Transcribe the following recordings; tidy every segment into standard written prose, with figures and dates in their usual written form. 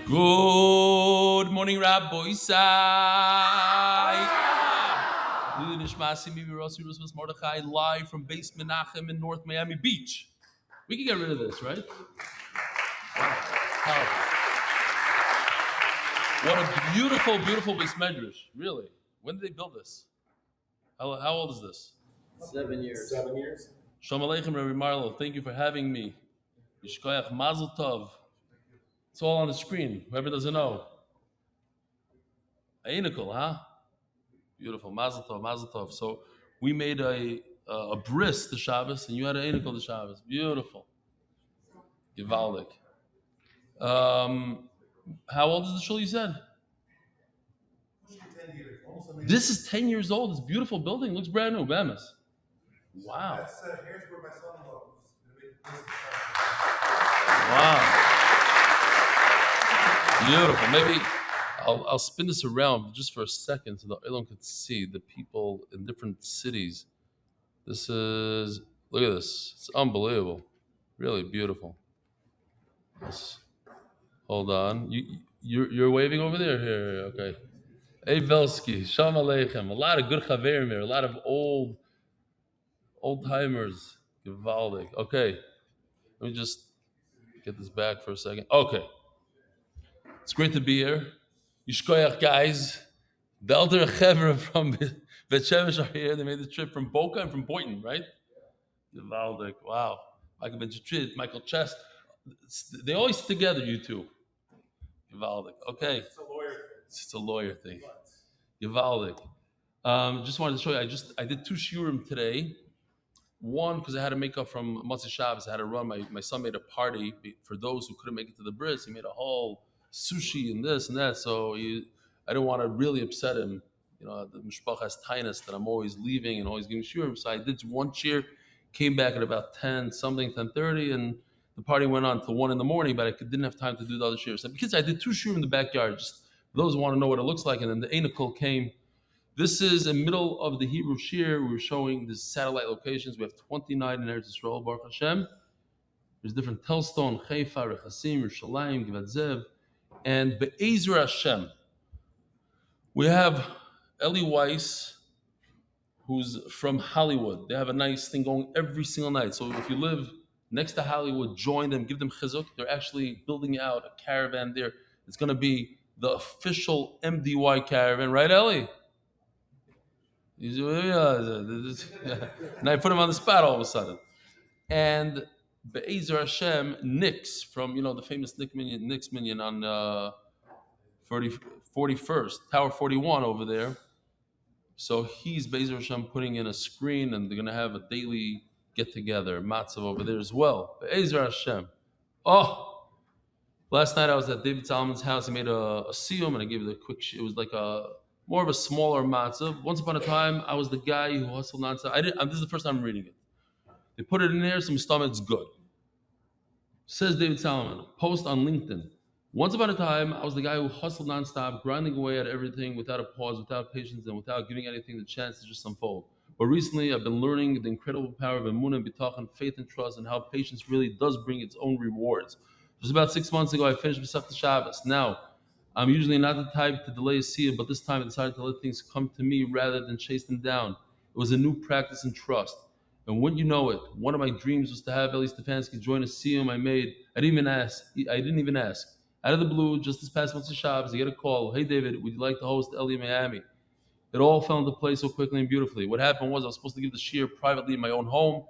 Good morning, Rabbi Isai. Mordechai live from Base Menachem in North Miami Beach. We can get rid of this, right? Wow. What a beautiful, beautiful Beis Medrash. Really. When did they build this? How old is this? 7 years. 7 years. Shalom Aleichem, Rabbi Marlo. Thank you for having me. Yishkoyach Mazel Tov. It's all on the screen. Whoever doesn't know. Einikol, huh? Beautiful. Mazel Tov, Mazel Tov. So we made a bris the Shabbos, and you had an einikol the Shabbos. Beautiful. Givaldik. How old is the shul, you said? 10 years. This is 10 years old. This beautiful building. Looks brand new. Bemis. Wow. That's here's where my son-in-law was. Wow. Beautiful. Maybe I'll spin this around just for a second so the Elon could see the people in different cities. This is, look at this. It's unbelievable. Really beautiful. Yes. Hold on. You're waving over there? Here. Okay. Hey, Velsky. Shalom Aleichem. A lot of good chaverim here. A lot of old timers. Givaldik. Okay. Let me just get this back for a second. Okay. It's great to be here. Yishkoyach, guys. The elder Chevra from Bet Shemesh are here. They made the trip from Boca and from Boynton, right? Givaldik. Wow. Michael Ben Chitrit, Michael Chest. They always together, you two. Givaldik. Okay. It's a lawyer thing. Givaldik. Just wanted to show you. I did 2 shiurim today. One, because I had to make up from Motzei Shabbos. I had to run. My son made a party for those who couldn't make it to the bris. He made a whole sushi and this and that. So I didn't want to really upset him. You know, the mishpach has tinus that I'm always leaving and always giving shiurim. So I did 1 shiur, came back at about 10:30, and the party went on till 1 a.m. But I didn't have time to do the other shiurim. So because I did 2 shiurim in the backyard, just for those who want to know what it looks like. And then the einikol came. This is in the middle of the Hebrew Shir. We're showing the satellite locations. We have 29 in Eretz Yisrael, Baruch Hashem. There's different Telstone, Haifa, Rechasim, Yerushalayim, Givat Zev, and Be'ezer Hashem. We have Eli Weiss, who's from Hollywood. They have a nice thing going every single night. So if you live next to Hollywood, join them, give them chizuk. They're actually building out a caravan there. It's going to be the official MDY caravan, right, Eli? And I put him on the spot all of a sudden. And Be'ezer Hashem, Nix from, the famous Nix minion on 41st, Tower 41 over there. So he's Be'ezer Hashem putting in a screen, and they're going to have a daily get-together, matzav over there as well. Be'ezer Hashem. Oh, last night I was at David Solomon's house. He made a siyum, and I gave it a quick, it was like more of a smaller matzah. Once upon a time, I was the guy who hustled nonstop. This is the first time I'm reading it. They put it in there, some stomach, it's good. Says David Solomon, post on LinkedIn. Once upon a time, I was the guy who hustled nonstop, grinding away at everything without a pause, without patience, and without giving anything the chance to just unfold. But recently, I've been learning the incredible power of emunah and bitachon, faith and trust, and how patience really does bring its own rewards. Just about 6 months ago, I finished Masechta Shabbos. Now, I'm usually not the type to delay a siyum, but this time I decided to let things come to me rather than chase them down. It was a new practice in trust. And wouldn't you know it, one of my dreams was to have Eli Stefansky join a siyum I made. I didn't even ask. Out of the blue, just this past month of Shabbos, I get a call. Hey, David, would you like to host Eli in Miami? It all fell into place so quickly and beautifully. What happened was I was supposed to give the shiur privately in my own home,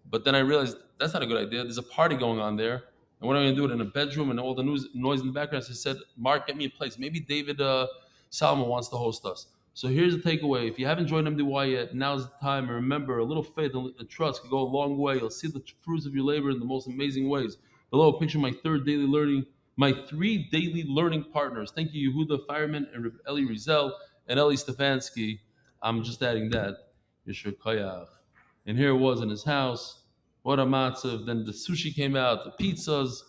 but then I realized that's not a good idea. There's a party going on there. And what am I going to do it in a bedroom and all the noise in the background? So I said, Mark, get me a place. Maybe David Salmon wants to host us. So here's the takeaway. If you haven't joined MDY yet, now's the time. And remember, a little faith and trust can go a long way. You'll see the fruits of your labor in the most amazing ways. Below, picture my 3 daily learning partners. Thank you, Yehuda Fireman and Eli Rizel and Eli Stefansky. I'm just adding that. Yeshua Koyach. And here it was in his house. What a matzav. Then the sushi came out, the pizzas.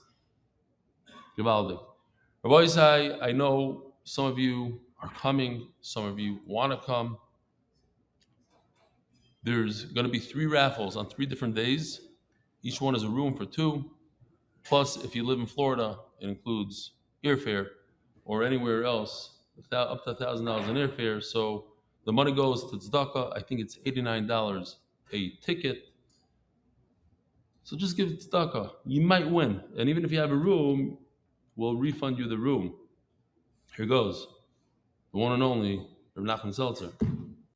Givaldik. Rabbi Isai, I know some of you are coming. Some of you want to come. There's going to be 3 raffles on 3 different days. Each one is a room for 2. Plus, if you live in Florida, it includes airfare or anywhere else, up to $1,000 in airfare. So the money goes to tzedakah. I think it's $89 a ticket. So just give it tzedakah. You might win, and even if you have a room, we'll refund you the room. Here goes, the one and only Reb Nachman Seltzer.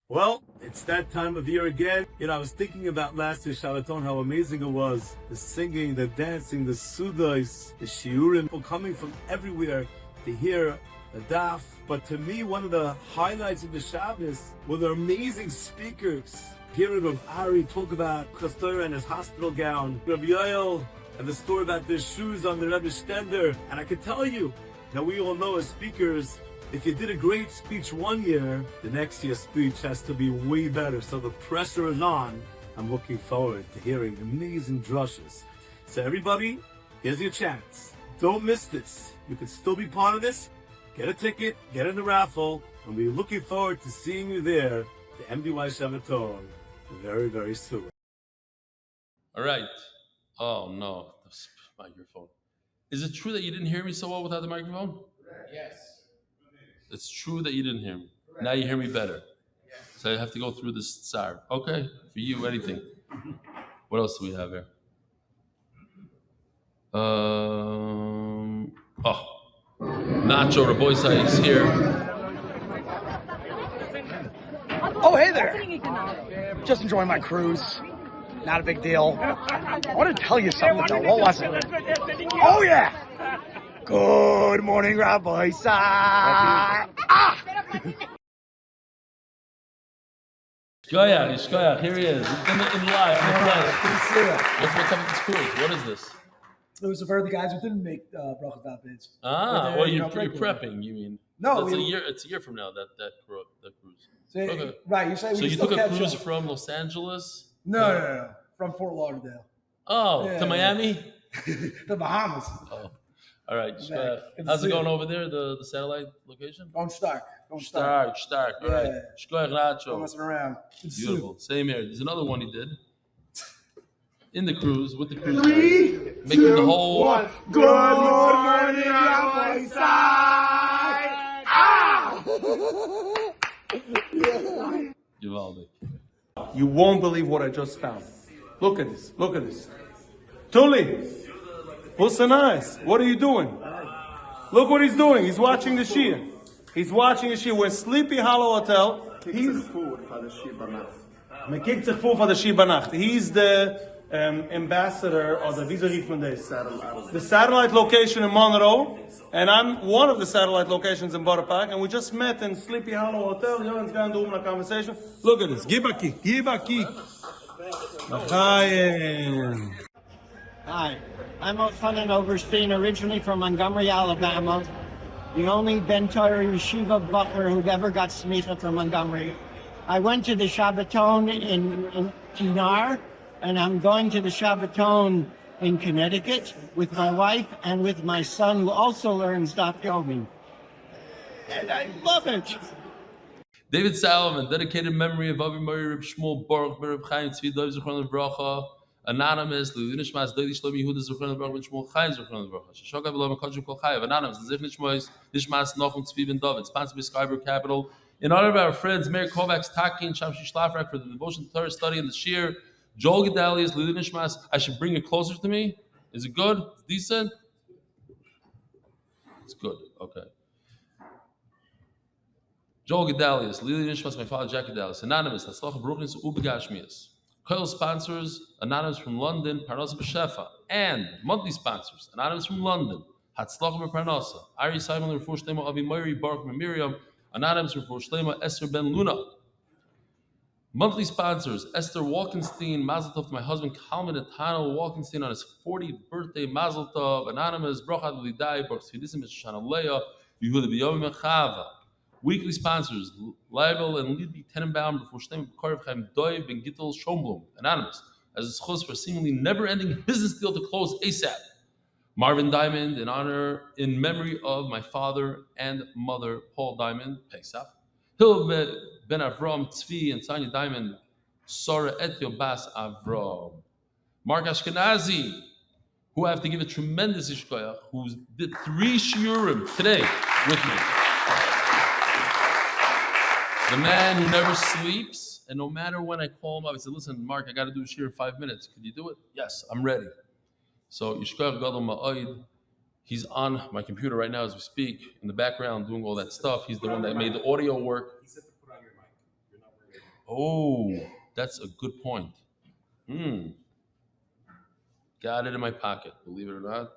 Well, it's that time of year again. I was thinking about last year's Shabbaton, how amazing it was. The singing, the dancing, the sudas, the shiurim, people coming from everywhere to hear the daf. But to me, one of the highlights of the Shabbos were the amazing speakers. Hearing Reb Ari talk about Chastorah and his hospital gown, Reb Yoel and the story about their shoes on the Rebbe Stender. And I can tell you, that we all know as speakers, if you did a great speech one year, the next year's speech has to be way better. So the pressure is on. I'm looking forward to hearing amazing drushes. So everybody, here's your chance. Don't miss this. You can still be part of this. Get a ticket, get in the raffle, and we're looking forward to seeing you there, the MDY Shabbaton, very, very soon. All right. Oh no, this microphone. Is it true that you didn't hear me so well without the microphone? Yes. It's true that you didn't hear me. Now you hear me better. So I have to go through this tsar. Okay, for you, anything. What else do we have here? Nacho Raboisa is here. Oh, hey there. Just enjoying my cruise. Not a big deal. I want to tell you something, though. What was it? Oh, yeah. Good morning, Rabbi Sai. Shkoyach, here he is. In live, in the flesh. What's up with this cruise? What is this? It was for the guys who didn't make brachas dapids. Well, you're prepping. You mean? No, it's a year from now that cruise. So, okay. Right, you say. So you took a cruise from Los Angeles? No, from Fort Lauderdale. Oh, to Miami? The Bahamas. Oh, all right. How's it going over there? The satellite location? Going stark. Stark. All right. Shkoyach Nacho. Don't messing around. It's beautiful. Same here. There's another one he did. In the cruise, with the cruise. 3, making 2, the whole. 1. Good morning, Rabbi Sai. Givaldic. You won't believe what I just found. Look at this. Tuli, what's so nice? What are you doing? Look what he's doing. He's watching the Shia. We're Sleepy Hollow Hotel. He's He's the ambassador of the Visa the satellite location in Monroe, and I'm one of the satellite locations in Borough Park, and we just met in Sleepy Hollow Hotel. Johan's going to do a conversation. Look at this. Give a key. Hi, I'm Ochanan Oberstein, originally from Montgomery, Alabama. The only Ben Torah Yeshiva butler who ever got smicha from Montgomery. I went to the Shabbaton in Kinar, and I'm going to the Shabbaton in Connecticut with my wife and with my son, who also learns Daf Yomi. And I love it. David Salomon, dedicated memory of Avi Mori Reb Shmuel Baruch Reb Chaim Tzvi Dov Zichron Livracha. Anonymous, Lili Nishmas Daily Shlomi Yehuda Zichron Livracha Ben Shmuel Chaim Zichron Livracha. Shoshoka B'Lo Mekadshim Kol Chayav. Anonymous, Zich Nishmas Nochum Tzvi Ben David. Sponsored by Skyber Capital. In honor of our friends Meir Kovacs, Takin, Shamshi Shlafrak for the devotion to Torah study and the Shir. Joel Gedalius, Lili Nishmas. I should bring it closer to me. Is it good? It's decent? It's good. Okay. Joel Gedalius, Lili Nishmas, my father Jack Gedalius. Anonymous, Hatzlacha Bruchnis Ubegashmias. Coil sponsors, Anonymous from London, Parnasa B'Shefa. And monthly sponsors, Anonymous from London, Hatzlacha B'Parnasa. Ari Simon, Refuah Shlema, Avi Moiri, Baruch Miriam. Anonymous, Refuah Shlema, Esther Ben Luna. Monthly sponsors, Esther Walkenstein, Mazel Tov to my husband, Kalman Etano Walkenstein on his 40th birthday, Mazel Tov. Anonymous, Brachad Lidai, Baruch Tzvidisim, Shana Leah, Yehuda B'Yom Mechava. Weekly sponsors, Leiba and Libby Tenenbaum, Before Shtem, Korev Chaim Doiv, and Gittel Schomblum. Anonymous, as a schos for a seemingly never-ending business deal to close ASAP. Marvin Diamond, in memory of my father and mother, Paul Diamond, Pesach. Hil Ben Avram, Tzvi, and Tanya Diamond, Sora Etio Bas Avram. Mark Ashkenazi, who I have to give a tremendous ishkoyach, who did 3 shiurim today with me. The man who never sleeps, and no matter when I call him up, I said, listen, Mark, I got to do a shiur in 5 minutes. Could you do it? Yes, I'm ready. So ishkoyach gadol ma'od. He's on my computer right now as we speak, in the background, doing all that stuff. He's the one that made the audio work. He said to put on your mic. You're not wearing it. Oh, that's a good point. Got it in my pocket, believe it or not.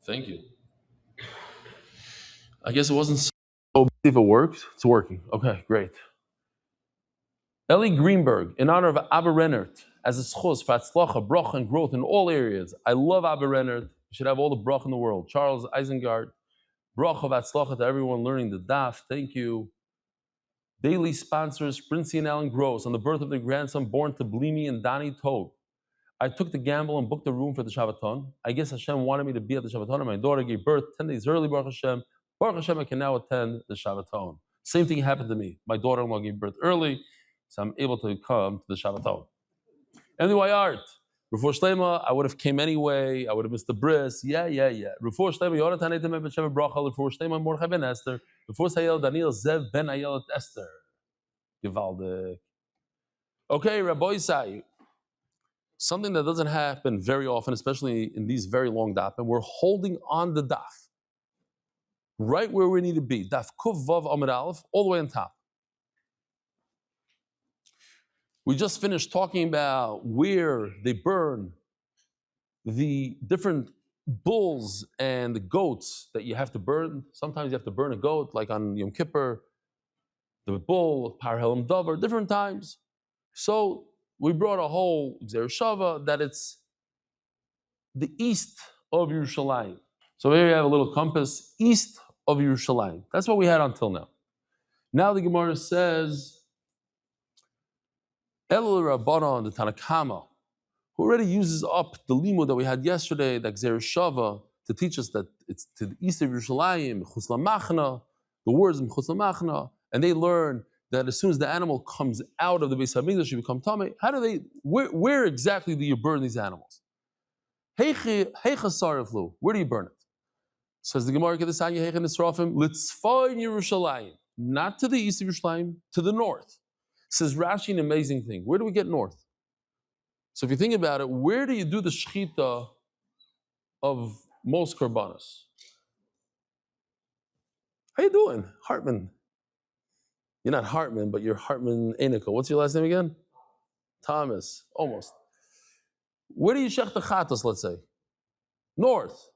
Thank you. I guess it wasn't so. If it worked, it's working. Okay, great. Eli Greenberg, in honor of Abba Rennert, as a schos for hatzlacha, bracha, and growth in all areas. I love Abba Rennert. You should have all the bracha in the world. Charles Isengard, bracha of hatzlacha to everyone learning the daf. Thank you. Daily sponsors, Princey and Alan Gross, on the birth of their grandson born to Blimi and Donnie Tobe. I took the gamble and booked a room for the Shabbaton. I guess Hashem wanted me to be at the Shabbaton, and my daughter gave birth 10 days early, Baruch Hashem. Baruch Hashem, I can now attend the Shabbaton. Same thing happened to me. My daughter-in-law gave birth early, so I'm able to come to the Shabbaton. Anyway, art. Before Shlema, I would have came anyway. I would have missed the bris. Yeah. Before Shlema, Yonatan Eitem Ben Shem Bracha. Before Shlema, Mordechai Ben Esther. Before Sayel, Daniel Zev Ben Ayelet Esther. Gewaldig. Okay, Rabbi Isai. Something that doesn't happen very often, especially in these very long daf, and we're holding on the daf. Right where we need to be. Daf Kuv Vav Amud Aleph, all the way on top. We just finished talking about where they burn the different bulls and the goats that you have to burn. Sometimes you have to burn a goat, like on Yom Kippur, the bull, Par Helam Davar, different times. So we brought a whole Gzer Shava that it's the east of Yerushalayim. So here you have a little compass, east of Yerushalayim. That's what we had until now. Now the Gemara says, El Rabbanon, the Tanakama, who already uses up the limud that we had yesterday, the Gzer Shava, to teach us that it's to the east of Yerushalayim, Chutz Lamachna, the words of Chutz Lamachna, and they learn that as soon as the animal comes out of the Beis HaMikdash, you become Tameh. How do they, where exactly do you burn these animals? Heicha Sariflu, where do you burn it? Says the Gemara, Kedesanya Heicha Nisrafim, Litzfa in Yerushalayim, not to the east of Yerushalayim, to the north. Says Rashi an amazing thing. Where do we get north? So if you think about it, where do you do the shechita of most korbanos? How you doing, Hartman? You're not Hartman, but you're Hartman Einiko. What's your last name again? Thomas. Almost. Where do you shech the chatos, let's say? North.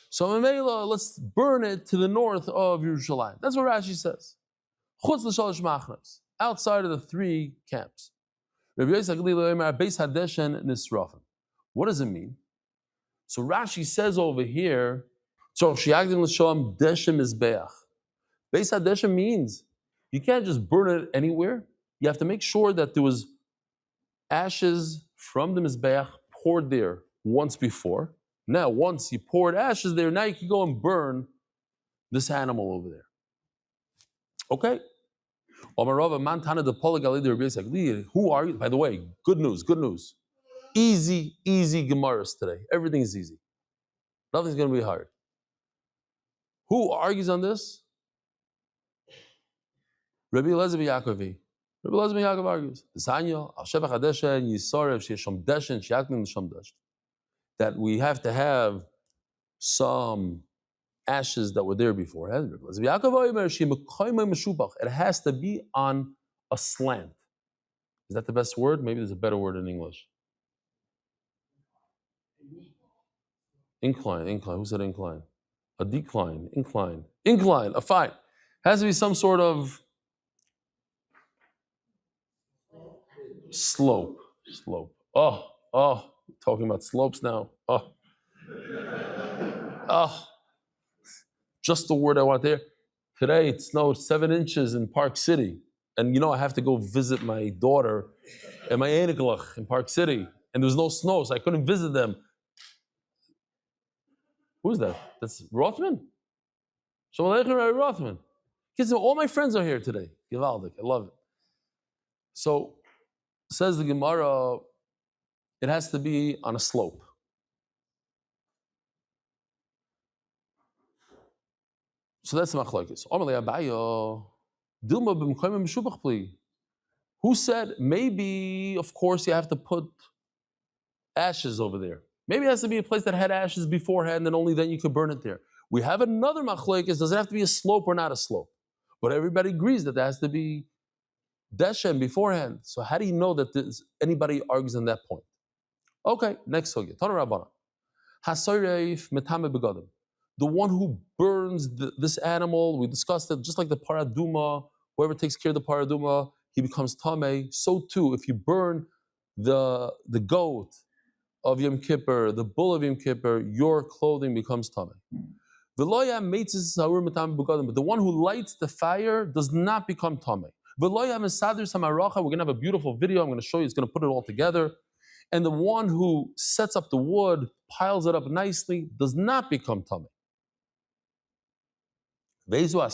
So Mamela, let's burn it to the north of Yerushalayim. That's what Rashi says. Chutz l'shalosh machnas, outside of the 3 camps. What does it mean? So Rashi says over here, Beis HaDeshem means you can't just burn it anywhere. You have to make sure that there was ashes from the Mizbeach poured there once before. Now, once you poured ashes there, now you can go and burn this animal over there. Okay? Who are you? By the way, good news. Easy Gemaras today. Everything's easy. Nothing's going to be hard. Who argues on this? Rabbi Eliezer Yaakovi. Rabbi Eliezer Yaakov argues. That we have to have some ashes that were there before. It has to be on a slant. Is that the best word? Maybe there's a better word in English. Incline. Who said incline? A decline. Incline. A fine. Has to be some sort of slope. Oh, talking about slopes now. Just the word I want there. Today it snowed 7 inches in Park City. And I have to go visit my daughter and my Einiglach in Park City. And there was no snow, so I couldn't visit them. Who's that? That's Rothman? Shalom Aleichem, Rabbi Rothman. Kids, all my friends are here today. Givaldik, I love it. So, says the Gemara, it has to be on a slope. So that's the machlokes. Who said maybe, of course, you have to put ashes over there? Maybe it has to be a place that had ashes beforehand, and only then you could burn it there. We have another machlokes. Does it have to be a slope or not a slope? But everybody agrees that there has to be deshem beforehand. So how do you know that anybody argues on that point? Okay, next sugya. Tana Rabbana. Hasoreif metame begadim. The one who burns this animal, we discussed it, just like the paraduma, whoever takes care of the paraduma, he becomes tameh. So too, if you burn the goat of Yom Kippur, the bull of Yom Kippur, your clothing becomes tameh. But the one who lights the fire does not become tameh. We're going to have a beautiful video. I'm going to show you. It's going to put it all together. And the one who sets up the wood, piles it up nicely, does not become tameh. What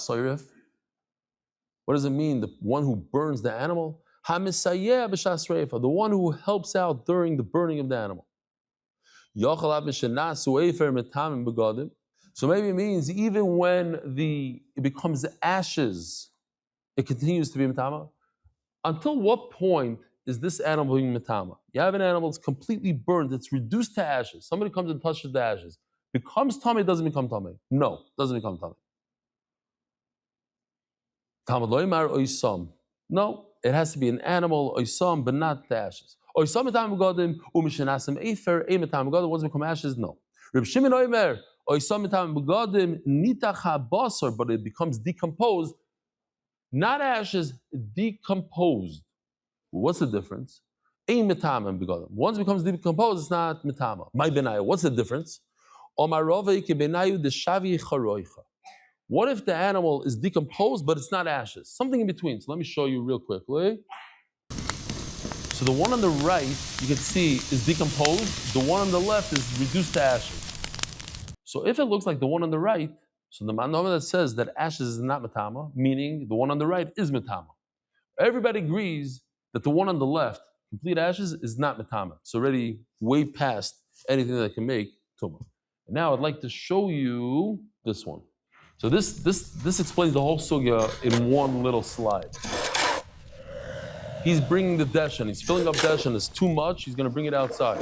does it mean? The one who burns the animal? The one who helps out during the burning of the animal. So maybe it means even when it becomes ashes, it continues to be metama. Until what point is this animal being metama? You have an animal that's completely burned, it's reduced to ashes. Somebody comes and touches the ashes. Becomes tameh, doesn't become tameh. No, doesn't become tameh. No, it has to be an animal, oisam, but not the ashes. Oisam metam begadim, u'mishenasim efer, metam begadim, once become ashes, no. Reb Shimon oimer, oisam metam begadim, nitach habasar, but it becomes decomposed. Not ashes, decomposed. What's the difference? Ein metam and begadim. Once it becomes decomposed, it's not metama. My benaya, what's the difference? Omarove ke benayu deshavi charoicha. What if the animal is decomposed, but it's not ashes? Something in between. So let me show you real quickly. So the one on the right, you can see, is decomposed. The one on the left is reduced to ashes. So if it looks like the one on the right, so the manoma that says that ashes is not metama, meaning the one on the right is metama. Everybody agrees that the one on the left, complete ashes, is not metama. It's already way past anything that can make tumah. And now I'd like to show you this one. So this explains the whole sugya in one little slide. He's bringing the deshen. He's filling up deshen. It's too much. He's going to bring it outside.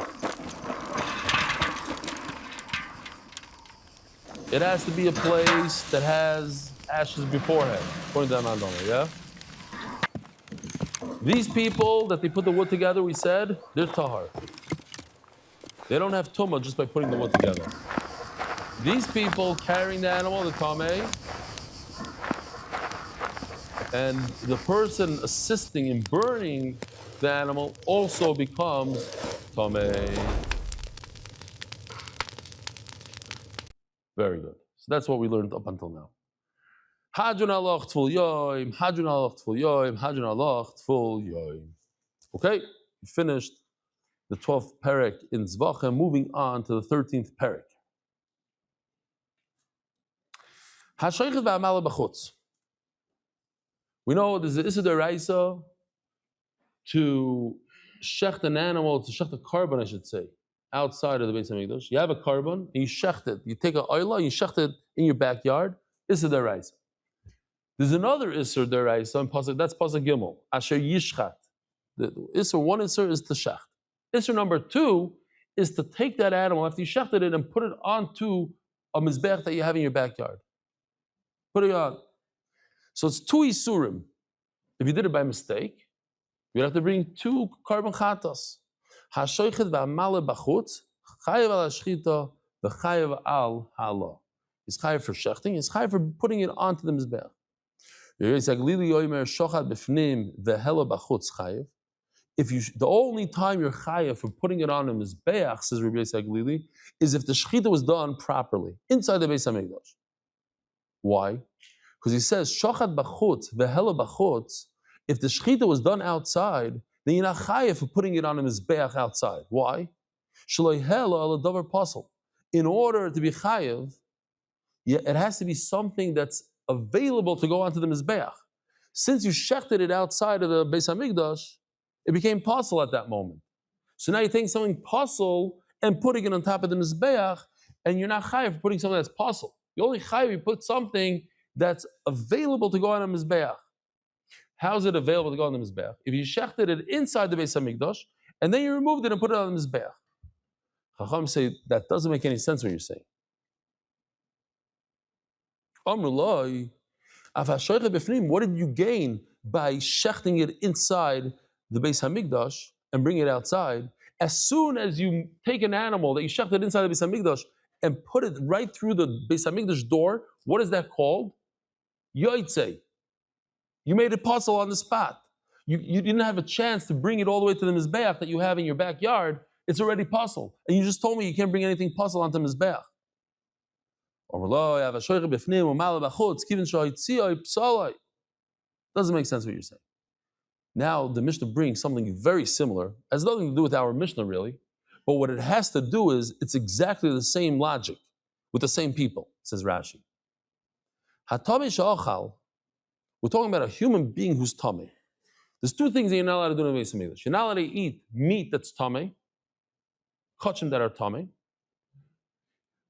It has to be a place that has ashes beforehand. According to Amandoma, yeah? These people that they put the wood together, we said, they're tahar. They don't have tumah just by putting the wood together. These people carrying the animal, the tameh, and the person assisting in burning the animal also becomes tameh. Very good. So that's what we learned up until now. Hadran alach tful yoim, hadran alach tful yoim, hadran alach tful yoim. Okay, we finished the 12th perek in Zevachim, moving on to the 13th perek. We know there's the Issa D'Oraisa to shecht an animal, to shecht a carbon, I should say, outside of the Beis Hamikdash. You have a carbon and you shecht it. You take an oila and you shecht it in your backyard. Issa D'Oraisa. There's another Issa D'Oraisa, that's Pasuk Gimel. Asher Yishchat. The Issa, one Issa is to shecht. Issa number 2 is to take that animal after you shechted it and put it onto a mizbech that you have in your backyard. Put it on. So it's 2 isurim. If you did it by mistake, you'd have to bring 2 carbon chatas. Hashoichet v'amale b'chutz, chayev al hashchita, v'chayev al hala. He's chayev for shechting, he's chayev for putting it onto the mizbech. The only time you're chayev for putting it on a mizbeach, says Rabbi Yisrael Glili, is if the shechita was done properly inside the Beis Hamikdash. Why? Because he says shochat b'chutz vehela b'chutz. If the shechita was done outside, then you're not chayev for putting it on a mizbeach outside. Why? Shaloi hela ala davar pasal. In order to be chayev, it has to be something that's available to go onto the mizbeach. Since you shechted it outside of the Beis Hamikdash, it became possible at that moment. So now you're taking something puzzle and putting it on top of the Mizbeach, and you're not chayav for putting something that's puzzle. You only chayav you put something that's available to go on a Mizbeach. How is it available to go on the Mizbeach? If you shechted it inside the Beis HaMikdash, and then you removed it and put it on the Mizbeach. Chacham say, that doesn't make any sense what you're saying. Amrullah, what did you gain by shechting it inside the Beis HaMikdash and bring it outside? As soon as you take an animal that you shechted inside the Beis HaMikdash and put it right through the Beis HaMikdash door, what is that called? Yoitzei. You made it puzzle on the spot. You didn't have a chance to bring it all the way to the Mizbeach that you have in your backyard. It's already puzzle. And you just told me you can't bring anything puzzle onto the Mizbeach. Doesn't make sense what you're saying. Now the Mishnah brings something very similar. It has nothing to do with our Mishnah really. But what it has to do is it's exactly the same logic with the same people, says Rashi. We're talking about a human being who's tummy. There's two things that you're not allowed to do in the Beis HaMikdash. You're not allowed to eat meat that's tummy, kachim that are tummy.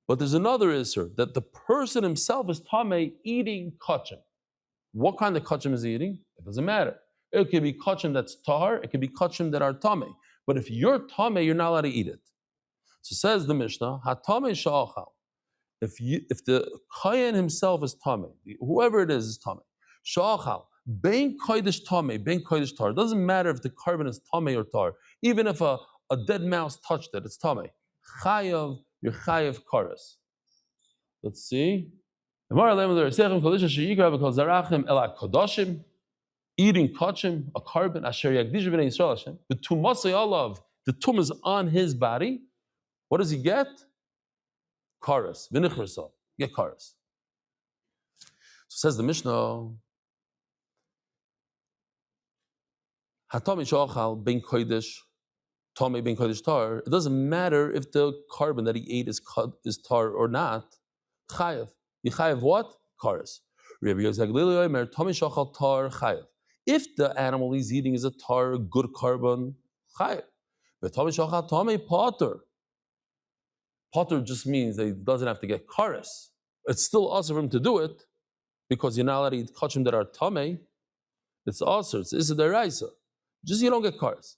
But there's another isser, that the person himself is tummy eating kachim. What kind of kachim is he eating? It doesn't matter. It could be kachim that's tahar, it could be kachim that are tummy. But if you're tummy, you're not allowed to eat it. So says the Mishnah, hatame sha'achal. If the kohen himself is tummy, whoever it is tummy, sha'achal, bein kodesh tame, bein kodesh tar. It doesn't matter if the carbon is tame or tar. Even if a dead mouse touched it, it's tame. Chayav, you're chayav karas. Let's see. Eating kachim, a carbon, asher yagdish b'nei Yisrael Hashem. The tumasei olav, the tum is on his body. What does he get? Karas, v'nichrasal. Get karas. So says the Mishnah. Hatami shachal ben kodesh, tame ben kodesh tar. It doesn't matter if the carbon that he ate is tar or not. Chayav. You chayav what? Karas. Rabbi Yosef Glili Omer tame shachal tar chayav. If the animal he's eating is a tar, good carbon, chayav. But tame shachal tame potter. Potter just means that he doesn't have to get karas. It's still awesome for him to do it because you're not allowed to eat kachim that are tame. It's awesome. It's issa deraisa. Just you don't get karas.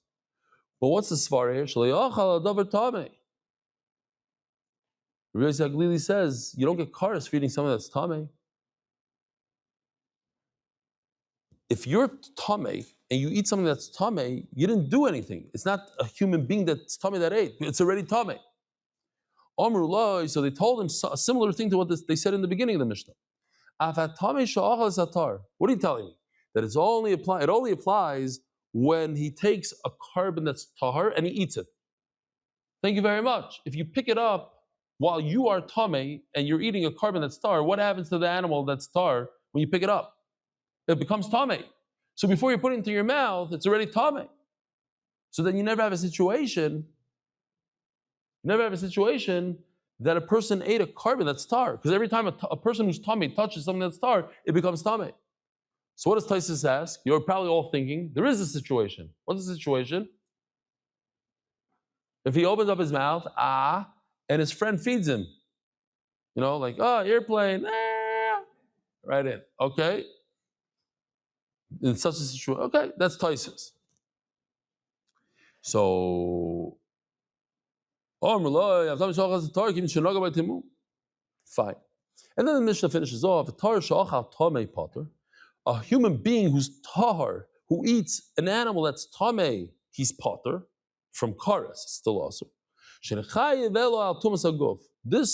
But what's the svar here? Shleiyachal adavar tame. Rabbi Yosef Glili says you don't get karas for eating something that's tame. If you're tame and you eat something that's tame, you didn't do anything. It's not a human being that's tame that ate. It's already tame. Amrullah, so they told him a similar thing to what they said in the beginning of the Mishnah. What are you telling me? That it only applies when he takes a carbon that's tahar and he eats it. Thank you very much. If you pick it up while you are tame and you're eating a carbon that's tar, what happens to the animal that's tar when you pick it up? It becomes tame. So before you put it into your mouth, it's already tame. So then you never have a situation that a person ate a carbon that's tar. Because every time a person who's tummy touches something that's tar, it becomes tummy. So what does Taisus ask? You're probably all thinking, there is a situation. What's the situation? If he opens up his mouth, and his friend feeds him. Like, airplane, right in. Okay. In such a situation, okay, that's Taisus. So, fine. And then the Mishnah finishes off, a human being who's tahar, who eats an animal that's tameh, he's potter, from karas, still also. This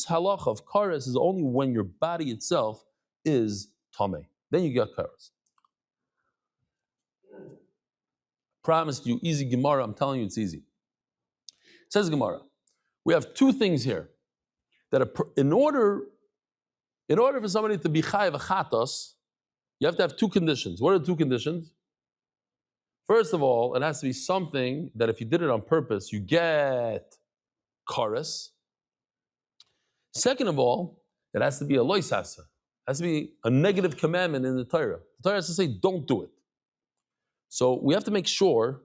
halach of karas is only when your body itself is tameh. Then you get karas. Promised you easy Gemara, I'm telling you it's easy. It says Gemara, we have two things here. That in order for somebody to be chayav chatos, you have to have two conditions. What are the two conditions? First of all, it has to be something that if you did it on purpose, you get karas. Second of all, it has to be a loisasa. It has to be a negative commandment in the Torah. The Torah has to say, don't do it. So we have to make sure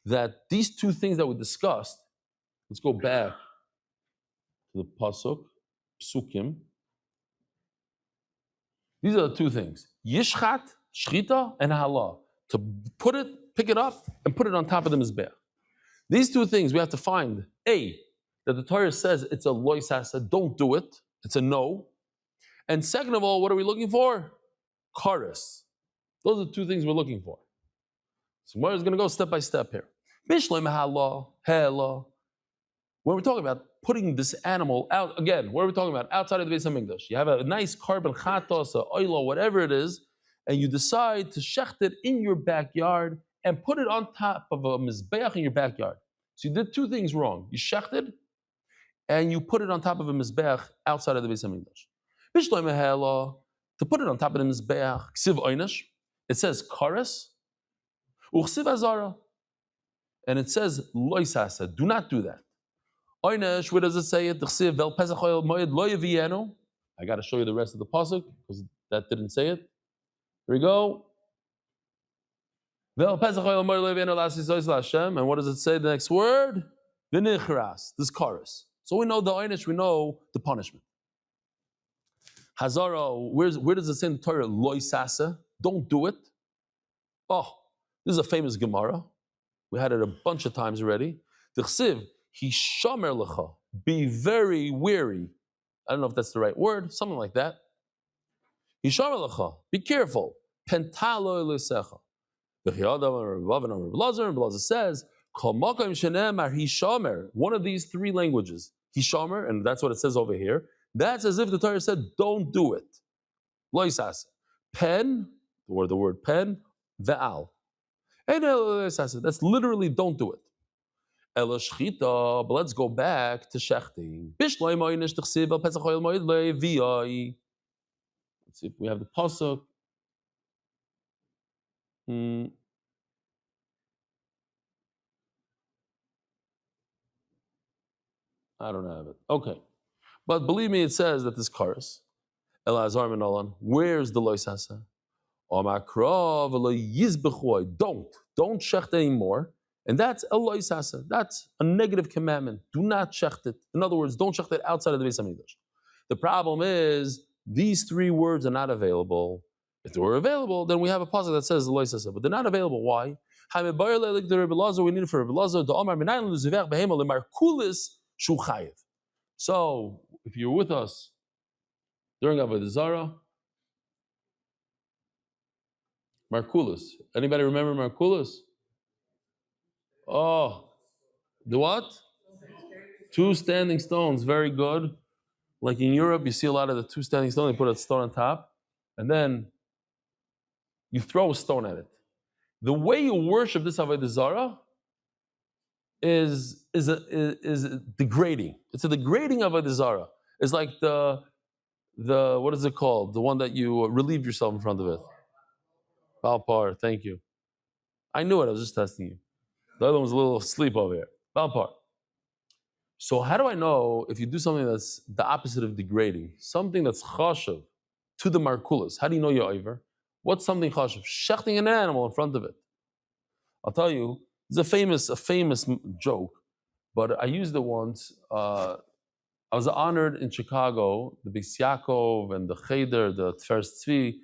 that these two things that we discussed, let's go back to the pasuk, psukim. These are the two things: yishchat, shchita, and halah. To pick it up, and put it on top of the mizbeach. These two things we have to find: A, that the Torah says it's a lois asa, don't do it. It's a no. And second of all, what are we looking for? Kares. Those are the two things we're looking for. So Gemara is going to go step by step here. Bishleim halah, hela. When we're talking about putting this animal out, again, what are we talking about? Outside of the Beis HaMikdash. You have a nice carbon chatos, a oilo, whatever it is, and you decide to shecht it in your backyard and put it on top of a mizbeach in your backyard. So you did two things wrong. You shechted and you put it on top of a mizbeach outside of the Beis HaMikdash. Bishloim ha'ela, to put it on top of the mizbeach, ksiv oynish, it says kares, uchsiv azara, and it says loisasa, do not do that. Oynish, where does it say it? Ksiv vel pesach oil moed lo yavienu. I got to show you the rest of the pasuk because that didn't say it. Here we go. And what does it say? The next word, v'nichras, this chorus. So we know the einish, we know the punishment. Hazara, where does it say in the Torah? Loisasa, don't do it. Oh, this is a famous Gemara. We had it a bunch of times already. The chsiv, hishamer lecha, be very wary. I don't know if that's the right word, something like that. Hishamer lecha, be careful. Pentalo lesecha. The Blazer says, one of these three languages, Hishomer, and that's what it says over here. That's as if the Torah said, don't do it. Loisas. Pen, or the word pen, ve'al. That's literally don't do it. But let's go back to shechting. Let's see if we have the pasuk. I don't have it. Okay. But believe me, it says that this chorus, Elazar Minolan, where's the loisasa? Don't shecht anymore. And that's a loisasa. That's a negative commandment. Do not shecht it. In other words, don't shecht it outside of the Beis HaMikdash. The problem is, these three words are not available. If they were available, then we have a pasuk that says loisasa. But they're not available. Why? We need it for Rebbe Lazar. So, if you're with us during Avodah Zarah, Markulis. Anybody remember Markulis? Oh, the what? Two standing stones. Very good. Like in Europe, you see a lot of the two standing stones. They put a stone on top, and then you throw a stone at it. The way you worship this Avodah Zarah is degrading. It's a degrading Avodah Zarah. It's like the what is it called? The one that you relieve yourself in front of it. Balpar, thank you. I knew it. I was just testing you. The other one was a little asleep over here. Balpar. So how do I know if you do something that's the opposite of degrading, something that's chashuv to the markulas? How do you know you're over? What's something chashuv? Shechting an animal in front of it. I'll tell you. It's a famous joke, but I used it once. I was honored in Chicago, the Beis Yaakov and the Cheder, the Tferes Tzvi.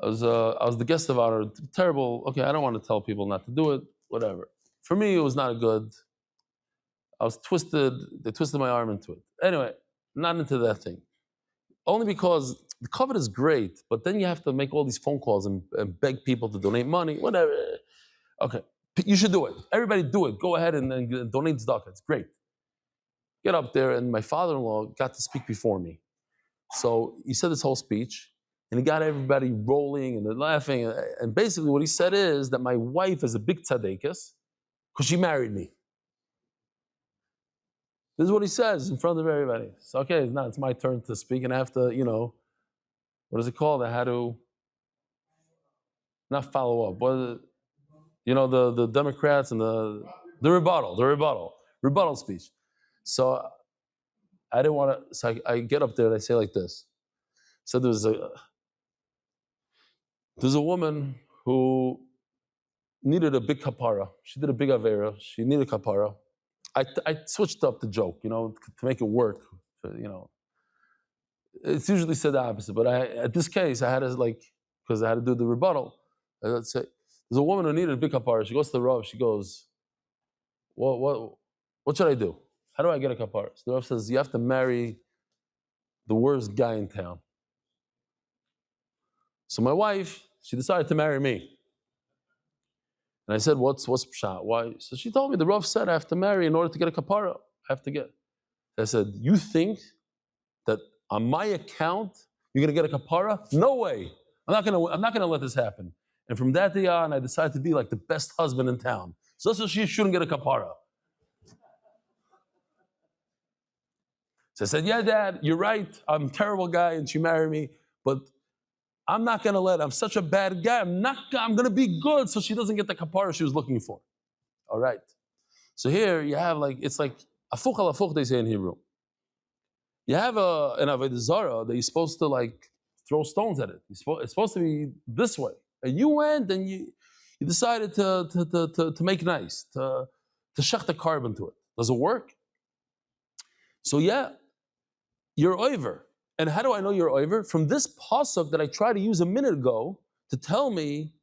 I was the guest of honor. Terrible. Okay, I don't want to tell people not to do it. Whatever. For me, it was not a good. I was twisted. They twisted my arm into it. Anyway, not into that thing. Only because the covet is great, but then you have to make all these phone calls and beg people to donate money. Whatever. Okay. You should do it. Everybody do it. Go ahead and donate tzedakah. It's great. Get up there, and my father-in-law got to speak before me. So he said this whole speech, and he got everybody rolling and laughing. And basically what he said is that my wife is a big tzaddikus because she married me. This is what he says in front of everybody. So, okay, it's my turn to speak, and I have to, what is it called? I had to not follow up. What is it? The Democrats and the rebuttal speech. So I didn't want to, so I get up there and I say like this. So there's a woman who needed a big kapara. She did a big avera. She needed kapara. I switched up the joke, to make it work. It's usually said the opposite, but at this case, I had to because I had to do the rebuttal. Let's say there's a woman who needed a big kapara. She goes to the Rav. She goes, what should I do? How do I get a kapara? So the Rav says, you have to marry the worst guy in town. So my wife, she decided to marry me. And I said, what's pshat? Why? So she told me, the Rav said I have to marry in order to get a kapara. I have to get. I said, you think that on my account you're gonna get a kapara? No way. I'm not gonna let this happen. And from that day on, I decided to be like the best husband in town. So she shouldn't get a kapara. So I said, yeah, Dad, you're right. I'm a terrible guy, and she married me, but I'm not gonna I'm such a bad guy. I'm gonna be good so she doesn't get the kapara she was looking for. All right. So here you have it's like afuch al afuch, they say in Hebrew. You have an avodah zarah that you're supposed to throw stones at it. It's supposed to be this way. And you went and you decided to make nice, to shech the carbon to it. Does it work? So yeah, you're over. And how do I know you're over? From this pasuk that I tried to use a minute ago to tell me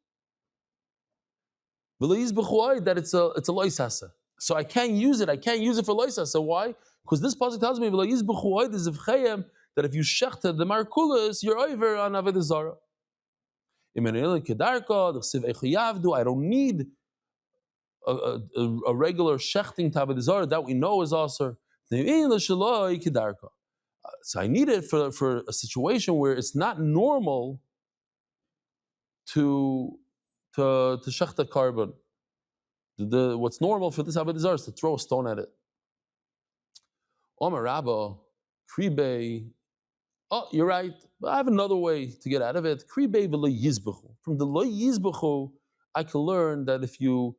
that it's a loisasa. So I can't use it. I can't use it for loisasa. Why? Because this pasuk tells me that if you shechted the markulas, you're over on avodah zarah. I don't need a regular shechting to avodah zarah that we know is also. So I need it for a situation where it's not normal to shech the carbon. What's normal for this avodah zarah is to throw a stone at it. Omer Rabba, kribe. Oh, you're right. But I have another way to get out of it. Kribe v'lo yizbechu. From the lo yizbechu, I can learn that if you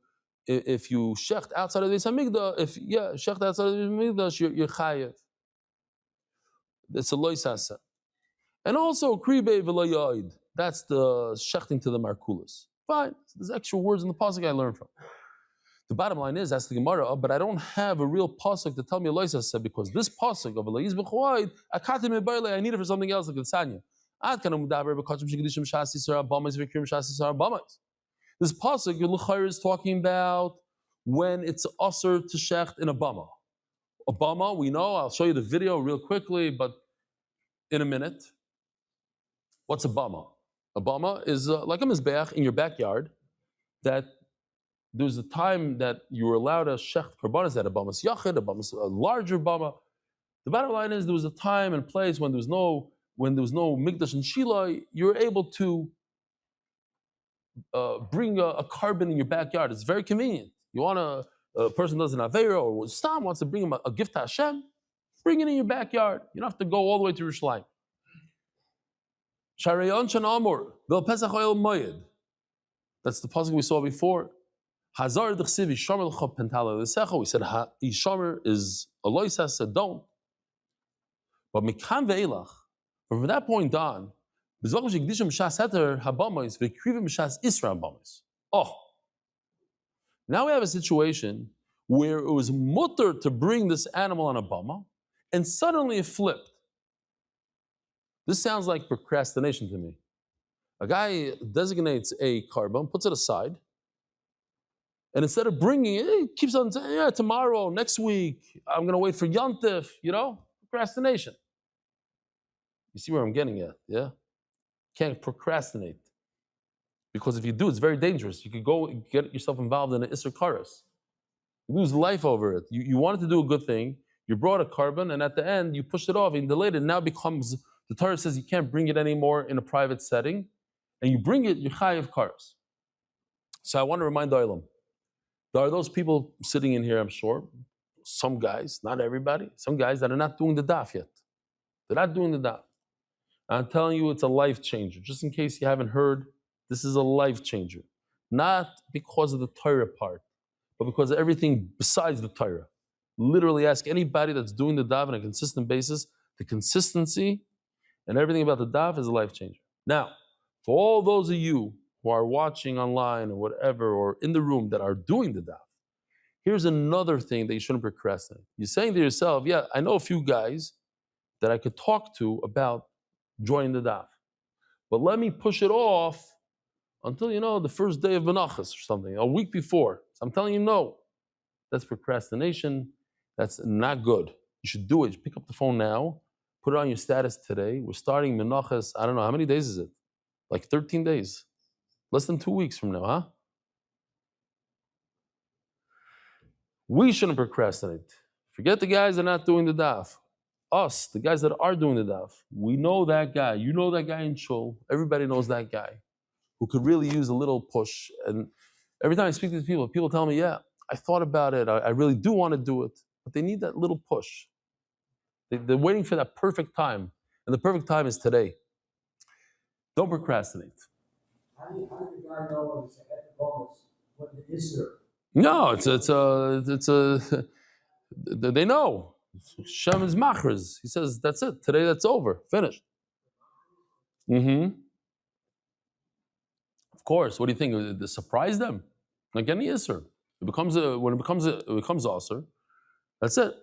shecht outside of the Hamikdash, shecht outside of the Hamikdash, you're chayev. It's a loisasa. And also kribe v'lo yoid. That's the shechting to the markulas. Fine. So there's extra words in the pasuk I learned from. The bottom line is, that's the Gemara, but I don't have a real pasuk to tell me a loisasa because this pasuk of Eliz b'choid, I need it for something else like the Sanya. This pasuk L'chayr is talking about when it's usher to shecht in a bama. A bama, we know. I'll show you the video real quickly, but in a minute. What's a bama? A bama is like a mizbeach in your backyard that there's a time that you were allowed to shecht karbanas at a bamas yachid, a larger bama. The bottom line is there was a time and place when there was no mikdash and shiloh, you were able to bring a carbon in your backyard. It's very convenient. You want a person does an aveira or Stam wants to bring him a gift to Hashem, bring it in your backyard. You don't have to go all the way to Yerushalayim. Sharayon Shan Amor, Vel Pesach Oil Moyed. That's the pasuk we saw before. Hazar d'chsiv Yishomer l'chov pentala l'secha. We said Yishomer is a loisas, said don't. But Mikan ve'elach, from that point on, B'zvachim shekdishim mishas heter habamayis v'krivim mishas isra habamayis. Oh, now we have a situation where it was mutter to bring this animal on a bama, and suddenly it flipped. This sounds like procrastination to me. A guy designates a carbon, puts it aside, and instead of bringing it, he keeps on saying, yeah, tomorrow, next week, I'm going to wait for Yontif, procrastination. You see where I'm getting at, yeah? Can't procrastinate. Because if you do, it's very dangerous. You could go get yourself involved in an Isser Karas. You lose life over it. You wanted to do a good thing, you brought a carbon, and at the end, you pushed it off and delayed it. Now it becomes, the Torah says you can't bring it anymore in a private setting, and you bring it, you're chayav karas. So I want to remind the Olam, there are those people sitting in here, I'm sure, some guys, not everybody, some guys that are not doing the daf yet. They're not doing the daf. I'm telling you, it's a life changer. Just in case you haven't heard, this is a life changer. Not because of the Torah part, but because of everything besides the Torah. Literally ask anybody that's doing the daf on a consistent basis, the consistency and everything about the daf is a life changer. Now, for all those of you who are watching online or whatever, or in the room that are doing the daf, here's another thing that you shouldn't procrastinate. You're saying to yourself, yeah, I know a few guys that I could talk to about joining the daf, but let me push it off until, the first day of Menachas or something, a week before. So I'm telling you, no. That's procrastination. That's not good. You should do it. You pick up the phone now, put it on your status today. We're starting Menachas, I don't know, how many days is it? Like 13 days. Less than 2 weeks from now, huh? We shouldn't procrastinate. Forget the guys that are not doing the daf. Us, the guys that are doing the daf, we know that guy. You know that guy in Shul. Everybody knows that guy who could really use a little push. And every time I speak to these people tell me, yeah, I thought about it. I really do want to do it. But they need that little push. They're waiting for that perfect time. And the perfect time is today. Don't procrastinate. How do the guy know when it's at the bonus? What it is there? No, it's a they know. Shem is machras. He says, that's it. Today that's over. Finished. Of course. What do you think? It surprise them? Like any Isser. When it becomes Asr, that's it.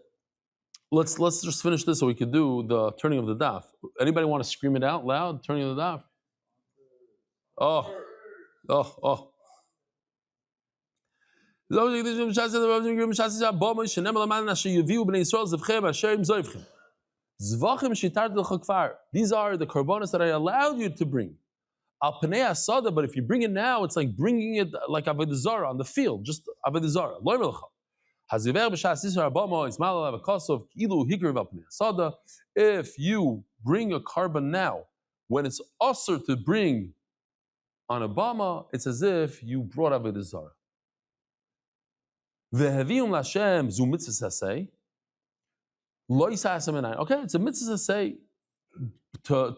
Let's just finish this so we could do the turning of the daf. Anybody want to scream it out loud? Turning of the daf. Oh. These are the korbanos that I allowed you to bring. Al Pnei Asada, but if you bring it now, it's like bringing it like Avodah Zarah on the field, just Avodah Zarah. Lo melcha. Haziver b'shas Yisrael abama is malal avakosov kilu hikriv al Pnei Asada. If you bring a carbon now, when it's usher to bring on a bama, it's as if you brought Avodah Zarah. Ve'havium l'Hashem zu mitzvah sasei. Lo yisasem enayin. Okay, it's a mitzvah sasei. To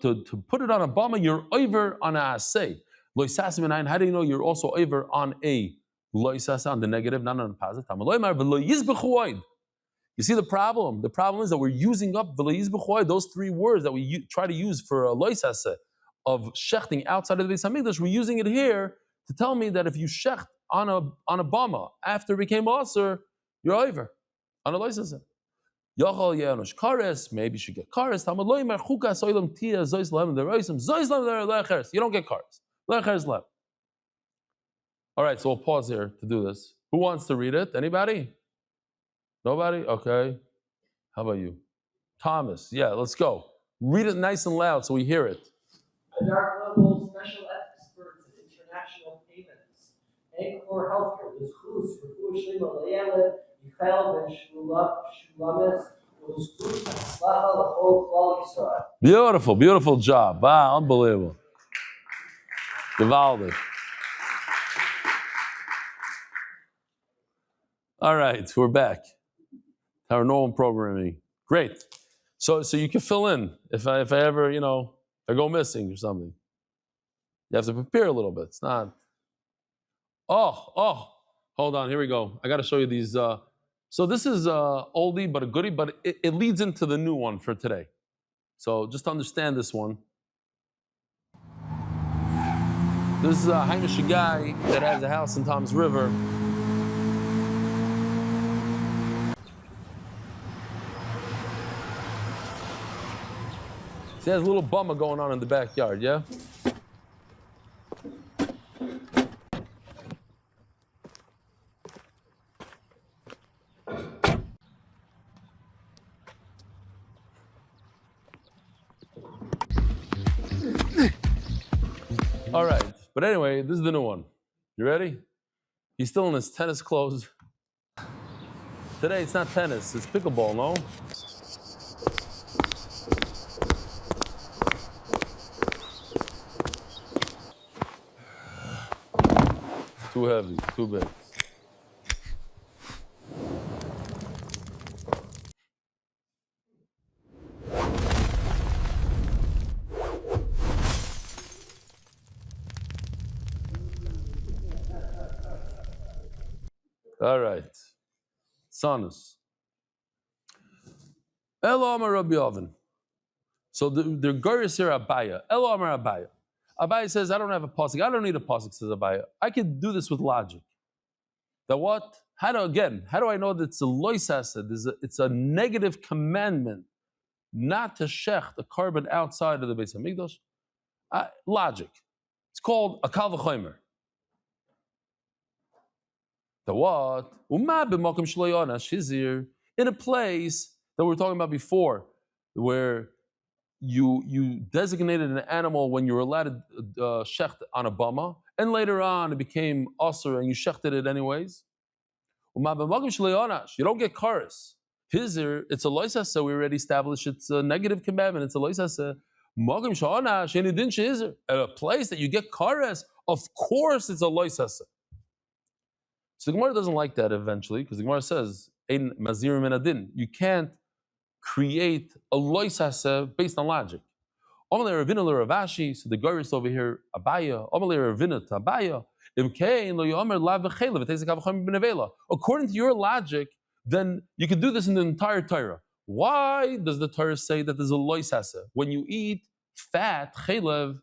put it on a bama, you're over on a asay. Lo yisasem enayin. How do you know you're also over on a lo yisasem, on the negative, not on the positive? You see the problem? The problem is that we're using up v'lo yizbechu, those three words that we try to use for a lo yisasem of shechting outside of the Beis Hamikdash. We're using it here to tell me that if you shecht on a bama after it became aser, you're over on a lo yisasem. Yochal yenush kares, maybe you should get kares. Tamad lo yimer chukas oilam tia zois lem deroisim zois lem deroisim. You don't get kares. Lecheres lem. All right, so we'll pause here to do this. Who wants to read it? Anybody? Nobody? Okay. How about you? Thomas. Yeah, let's go. Read it nice and loud so we hear it. A dark level special experts in international payments. Angkor Healthcare was close for Ushlim Alayela, Mikhail Ben Shulamis, was close to Slaha, the whole quality. Beautiful, beautiful job. Wow, unbelievable. Gewaldig. All right, we're back. Our normal programming. Great. So you can fill in if I ever, if I go missing or something. You have to prepare a little bit. It's not. Oh, hold on. Here we go. I got to show you these. So this is oldie but a goodie, but it leads into the new one for today. So just understand this one. This is a Haimish guy that has a house in Tom's River. He has a little bummer going on in the backyard, yeah? All right, but anyway, this is the new one. You ready? He's still in his tennis clothes. Today it's not tennis, it's pickleball, no? Too heavy, too big. All right. Sanus. Elo Amar Rabbi Oven. So the Goris here Abaya. Elo Amar Abaya. Abaye says, I don't have a pasuk. I don't need a pasuk, says Abaye. I can do this with logic. That what? How do I know that it's a loisased? It's a negative commandment not to shech the carbon outside of the Beis Hamikdash? Logic. It's called a kal v'chomer. The what? In a place that we were talking about before, where you designated an animal when you were allowed to shecht on a bama, and later on it became asur and you shechted it anyways. You don't get kares. Hizir, it's a loisasa. We already established it's a negative commandment. It's a loisasa. At a place that you get kares, of course it's a loisasa. So the Gemara doesn't like that eventually, because the Gemara says, "Ein mazir min adin." You can't create a loisasa based on logic. Omalei Ravina l'Ravashi. So the Goris over here, Abaya. Omalei Ravina to Abaya. According to your logic, then you can do this in the entire Torah. Why does the Torah say that there's a loisasa? When you eat fat, chelev,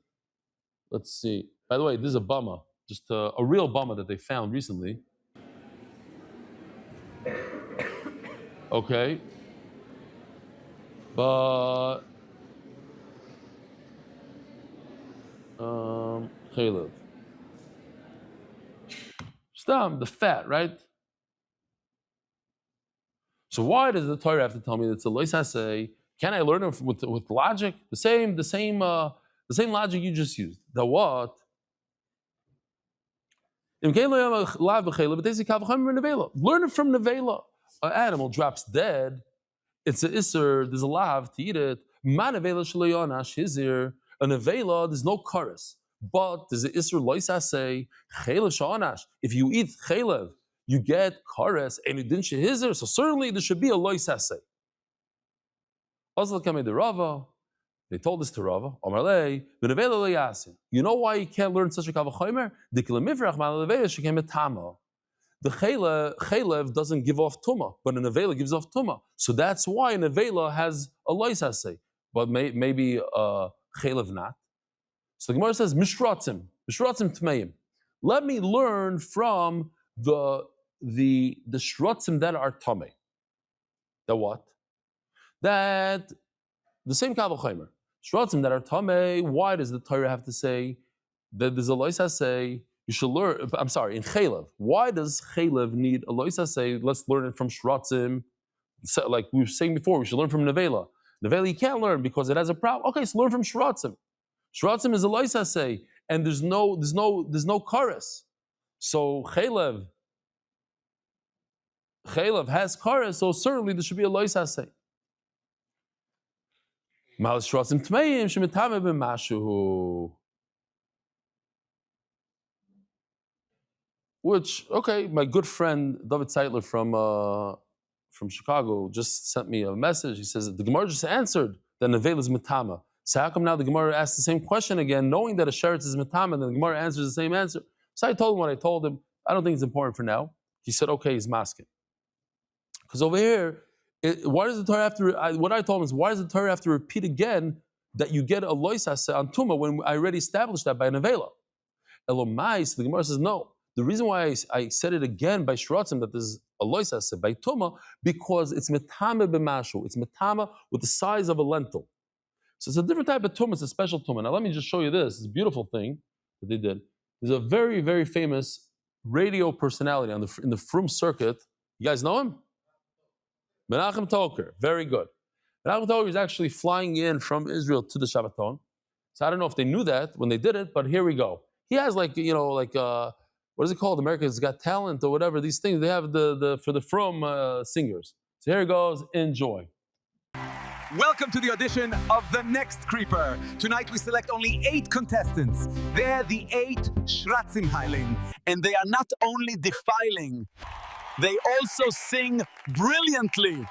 let's see. By the way, this is a bama, just a real bama that they found recently. Okay. But chelev. Stam, the fat, right? So why does the Torah have to tell me that it's a loisaseh? Can I learn it with logic? The same logic you just used. The what? Learn it from nevela. An animal drops dead. It's an isser. There's a lav to eat it. A nevela, there's no chorus. But there's an isser loisaseh. Chelev sha'anash. If you eat chelev, you get kares and you didn't shehizer, so certainly there should be a loisaseh. Also came the Rava. They told this to Rava. Omarlei v'nevela loyasin. You know why you can't learn such a kavachomer? The kilamifrach ma'alevela shechem etama. The chelev doesn't give off tuma, but a nevela gives off tuma. So that's why a nevela has a loisaseh, but maybe chelev not. So the Gemara says mishratzim tmeim. Let me learn from the shrotzim that are tamei. The what? That the same kavachomer. Shrotzim that are tamei. Why does the Torah have to say that there's a loisaseh? You should learn. I'm sorry, in chelev. Why does chelev need a loisaseh? Let's learn it from shrotzim. So, like we were saying before, we should learn from nevela. Nevela you can't learn because it has a problem. Okay, so learn from shrotzim. Shrotzim is a loisaseh, and there's no kares. So chelev has kares, so certainly there should be a loisaseh. Mal shrotzim tmeim shemitame b'mashu. Which, okay, my good friend David Seitler from Chicago just sent me a message. He says that the Gemara just answered that nevela is mitama. So how come now the Gemara asks the same question again, knowing that a sheretz is mitama, and the Gemara answers the same answer? So I told him what I told him. I don't think it's important for now. He said, okay, he's masking. Because over here, why does the Torah have to? What I told him is, why does the Torah have to repeat again that you get a loisaseh on tuma when I already established that by nevela? Elomais, the Gemara says no. The reason why I said it again by shrotzim that there's a loisaseh by tuma, because it's metame b'mashu. It's metame with the size of a lentil. So it's a different type of tumah. It's a special tumah. Now let me just show you this. It's a beautiful thing that they did. There's a very, very famous radio personality in the Frum circuit. You guys know him? Menachem Toker. Very good. Menachem Toker is actually flying in from Israel to the Shabbaton. So I don't know if they knew that when they did it, but here we go. He has what is it called? America's Got Talent or whatever. These things they have for the Frum singers. So here it goes. Enjoy. Welcome to the audition of The Next Creeper. Tonight we select only 8 contestants. They're the 8 Shratzim Heiling. And they are not only defiling, they also sing brilliantly.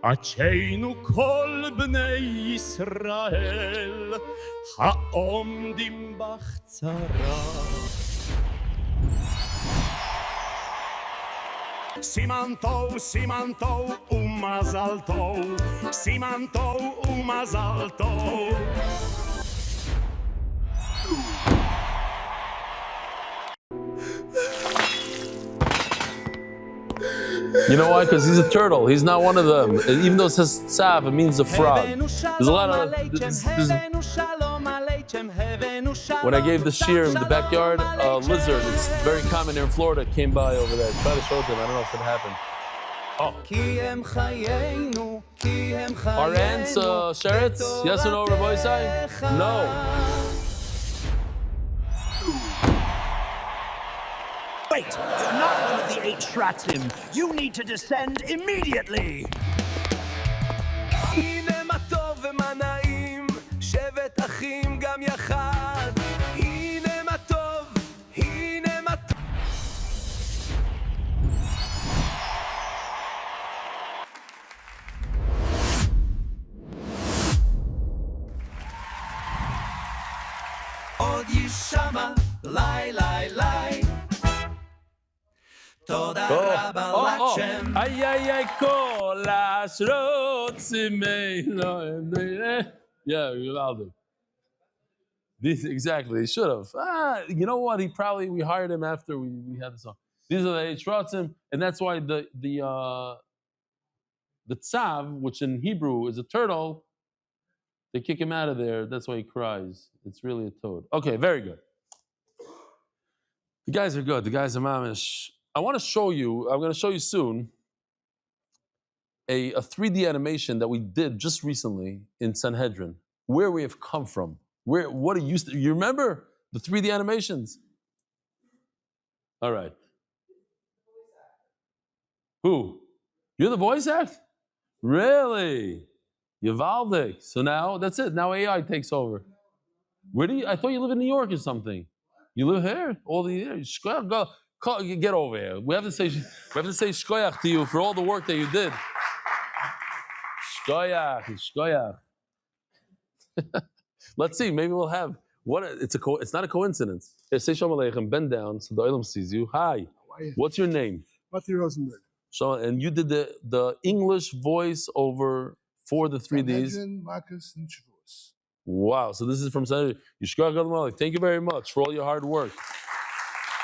Acheinu kol bnei Yisrael ha'omdim b'chtzara Siman tov, umazal tov. Siman tov, umazal tov. You know why? Because he's a turtle. He's not one of them. And even though it says tzav, it means a frog. There's a lot of... When I gave the shear in the backyard, a lizard, it's very common here in Florida, came by over there. Try to show it to him. I don't know if it happened. Oh. Our ants, Sheretz? Yes or no, Rabbi Isai? No. Wait, you're not one of the 8 Shratzim. You need to descend immediately. Od Yishama, lai, lai, lai. Toda Rabba Lachem. Ay, ay, ay, kol yeah, you allowed it. Exactly, he should have. You know what? We hired him after we had the song. These are the 8 Shratzim, and that's why the tzav, which in Hebrew is a turtle, they kick him out of there. That's why he cries. It's really a toad. Okay, very good. The guys are good. The guys are mamish. I want to show you, I'm going to show you soon, a 3D animation that we did just recently in Sanhedrin, where we have come from. What it used to, you remember the 3D animations? All right. Who? You're the voice act? Really? Yavaldik. So now, that's it. Now AI takes over. I thought you live in New York or something. You live here? All the years? Go. Get over here. We have to say shkoyach to you for all the work that you did. Shkoyach. Let's see. Maybe we'll have it's not a coincidence. Say shalom aleichem. Bend down so the olam sees you. Hi. What's your name? Mati Rosenberg. So, and you did the English voice over for the 3Ds. Marcus and Shavuos. Wow. So this is from Sanhedrin. Thank you very much for all your hard work.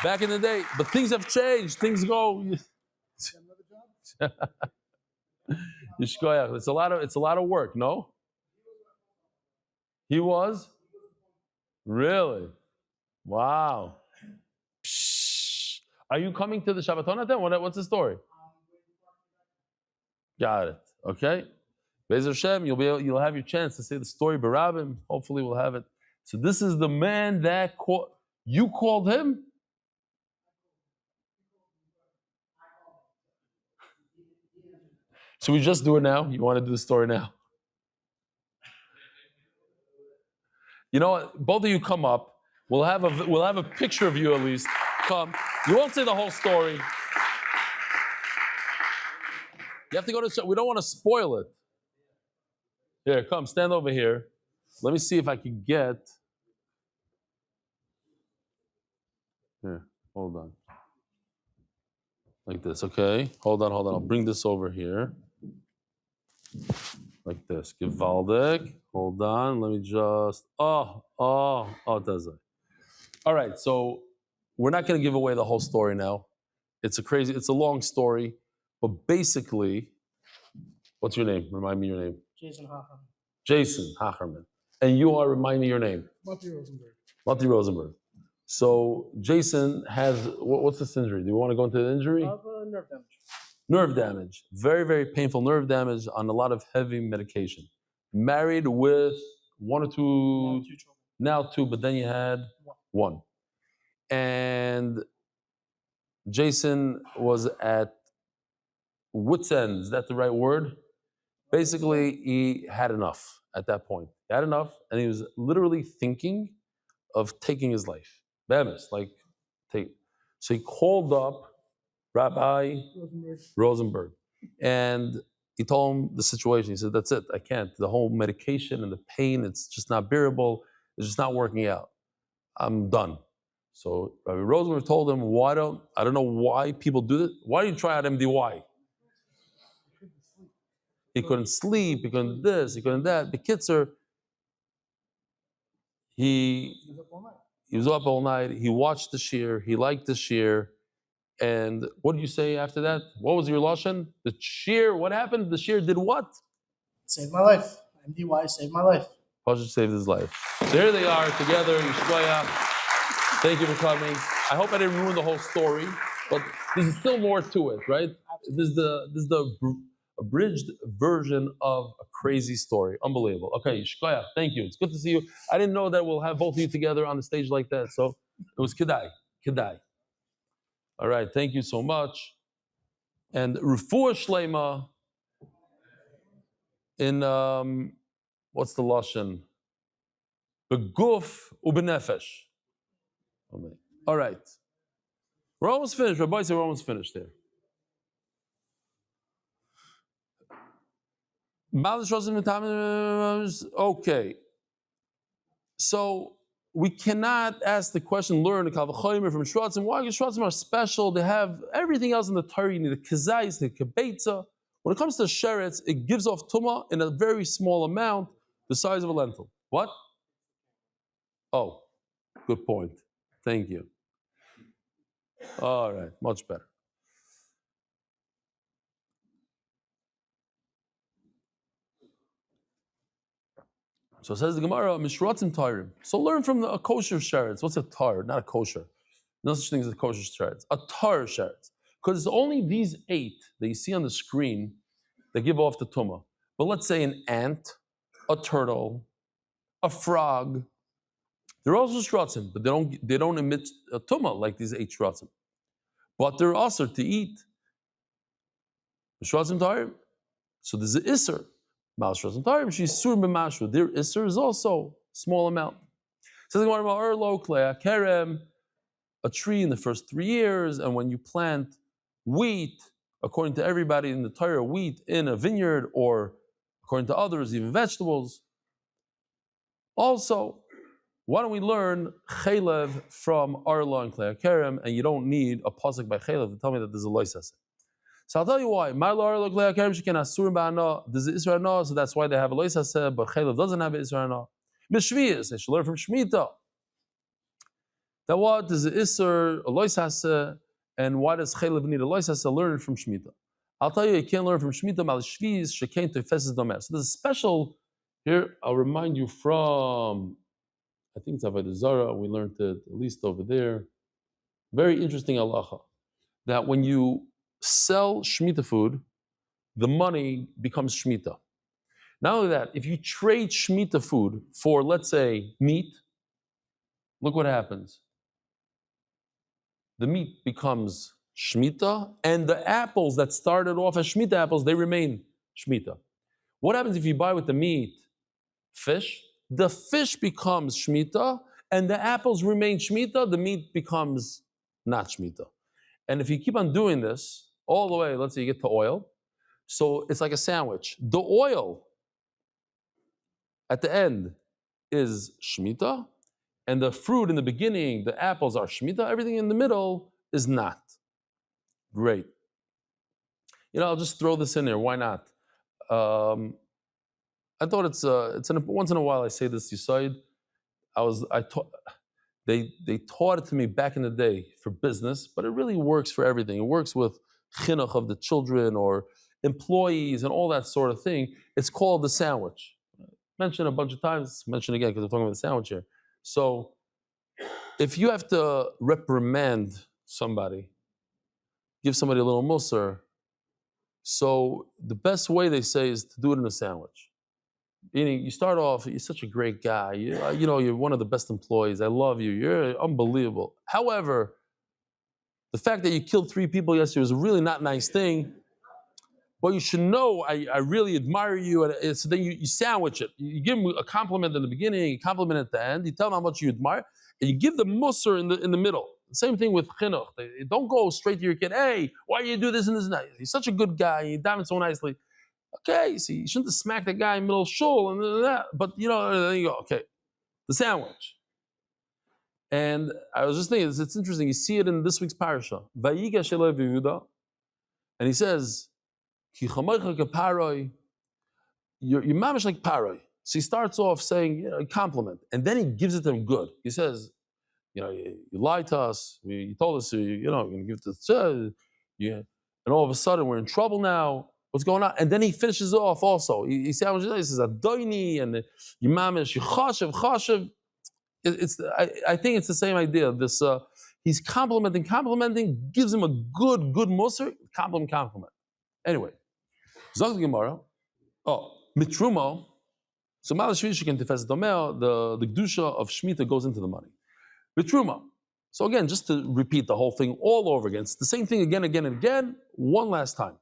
Back in the day, but things have changed. Things go. Yishkoyach. It's a lot of work. No. He was. Really? Wow. Psh. Are you coming to the Shabbaton then? What's the story? Got it. Okay. Be'ezer Hashem, you'll have your chance to say the story. Barabim. Hopefully, we'll have it. So this is the man that you called him. Should we just do it now? You want to do the story now? You know what? Both of you come up. We'll have a picture of you at least. Come. You won't say the whole story. You have to go to. We don't want to spoil it. Here, come. Stand over here. Let me see if I can get. Here, hold on. Like this, okay? Hold on. I'll bring this over here. Like this. Gewaldig. Hold on. Let me just. Oh, does it? All right, so we're not going to give away the whole story now. It's a long story, but basically, what's your name? Remind me your name. Jason Hacherman. Jason Hacherman. And you are, remind me your name. Mati Rosenberg. Mati Rosenberg. So Jason has, what's this injury? Do you want to go into the injury? Nerve damage. Nerve damage. Very, very painful nerve damage on a lot of heavy medication. Married with one or two, now two, but then you had one. And Jason was at wit's end. Is that the right word? Basically, he had enough at that point. He had enough, and he was literally thinking of taking his life. So he called up Rabbi Rosenberg, and he told him the situation. He said, "That's it. I can't. The whole medication and the pain, it's just not bearable. It's just not working out. I'm done." So Rabbi Rosenberg told him, I don't know why people do this. Why do you try out MDY? He couldn't sleep, he couldn't this, he couldn't that. The Kitzer, he was up all night, he watched the shear, he liked the shear. And what did you say after that? What was your lashon? The shear, what happened? The shear did what? Saved my life. MDY saved my life. Pasha saved his life. There they are together. Yishkoya. Thank you for coming. I hope I didn't ruin the whole story, but there's still more to it, right? This is the abridged version of a crazy story. Unbelievable. Okay, Yishkoya, thank you. It's good to see you. I didn't know that we'll have both of you together on the stage like that, so it was kedai. All right, thank you so much. And Refuah Shleima in, what's the lashon? Beguf ubenefesh. All right. We're almost finished. Rabbi said we're almost finished there. Okay. So we cannot ask the question, learn the Kavachayim from Shratzim. Why? Because Shratzim are special. They have everything else in the Torah. You need a Kazais, the Kebetza. When it comes to Sheretz, it gives off Tumah in a very small amount, the size of a lentil. What? Oh, good point. Thank you. All right, much better. So says the Gemara, Mishratzim Tairim. So learn from a kosher sheretz. What's a tar? Not a kosher. No such thing as a kosher sheretz. A tar sheretz. Because it's only these 8 that you see on the screen that give off the tumah. But let's say an ant, a turtle, a frog. They're also shratzim, but they don't emit a tumah like these 8 shratzim. But they're also to eat. Shratzim Tairim. So there's an isser. Their isser is also small amount. Says a tree in the first 3 years, and when you plant wheat, according to everybody in the Torah, wheat in a vineyard, or according to others, even vegetables. Also, why don't we learn chaylev from Ariel and Klei Kerem, and you don't need a pasuk by chaylev to tell me that there's a loisas. So I'll tell you why. There's an Israel, so that's why they have a lois haseh, but Chaylev doesn't have an Israel. Mishviyas, they should learn from Shemitah. That what is the Isser, a lois haseh, and why does Chaylev need a lois haseh? Learn it from Shemitah. I'll tell you can't learn from Shemitah, mal shviz, shekain tefeses domer. So there's a special, here I'll remind you from, I think it's Avodah Zarah, we learned it at least over there. Very interesting halacha, that when you sell Shemitah food, the money becomes Shemitah. Not only that, if you trade Shemitah food for, let's say, meat, look what happens. The meat becomes Shemitah, and the apples that started off as Shemitah apples, they remain Shemitah. What happens if you buy with the meat fish? The fish becomes Shemitah, and the apples remain Shemitah, the meat becomes not Shemitah. And if you keep on doing this, all the way, let's say you get to oil, so it's like a sandwich. The oil at the end is Shemitah, and the fruit in the beginning, the apples are Shemitah, everything in the middle is not. Great. I'll just throw this in there, why not? I thought it's once in a while I say this aside. They taught it to me back in the day for business, but it really works for everything. It works with chinuch of the children or employees and all that sort of thing. It's called the sandwich. Mentioned a bunch of times, mention again because I'm talking about the sandwich here. So if you have to reprimand somebody, give somebody a little musar, so the best way they say is to do it in a sandwich. Meaning, you start off, you're such a great guy, you're one of the best employees, I love you, you're unbelievable. However, the fact that you killed 3 people yesterday was a really not nice thing, but you should know I really admire you, and so then you sandwich it. You give them a compliment in the beginning, a compliment at the end, you tell them how much you admire, and you give the musar in the middle. Same thing with chinuch. Don't go straight to your kid, hey, why do you do this and this and that? He's such a good guy, you dive so nicely. Okay, see, you shouldn't have smacked the guy in the middle of shul and that, but then you go, okay, the sandwich. And I was just thinking, it's interesting. You see it in this week's parasha. Vayigash Eloi v'Yehuda, and he says, "Ki chamoicha keparoi." You're mamish like paroi. So he starts off saying, a compliment, and then he gives it to him good. He says, you lied to us. You told us, you're going to give it to and all of a sudden we're in trouble now. What's going on? And then he finishes off also. He says, "Adoini," and "Yimamish," "Chashav." I think it's the same idea. This he's complimenting, gives him a good musar, compliment. Anyway, Zog the Gemara. Mitrumo. So Malashvish can defess domeo. The kedusha of Shemitah goes into the money. Mitrumo. So again, just to repeat the whole thing all over again, it's the same thing again and again, one last time.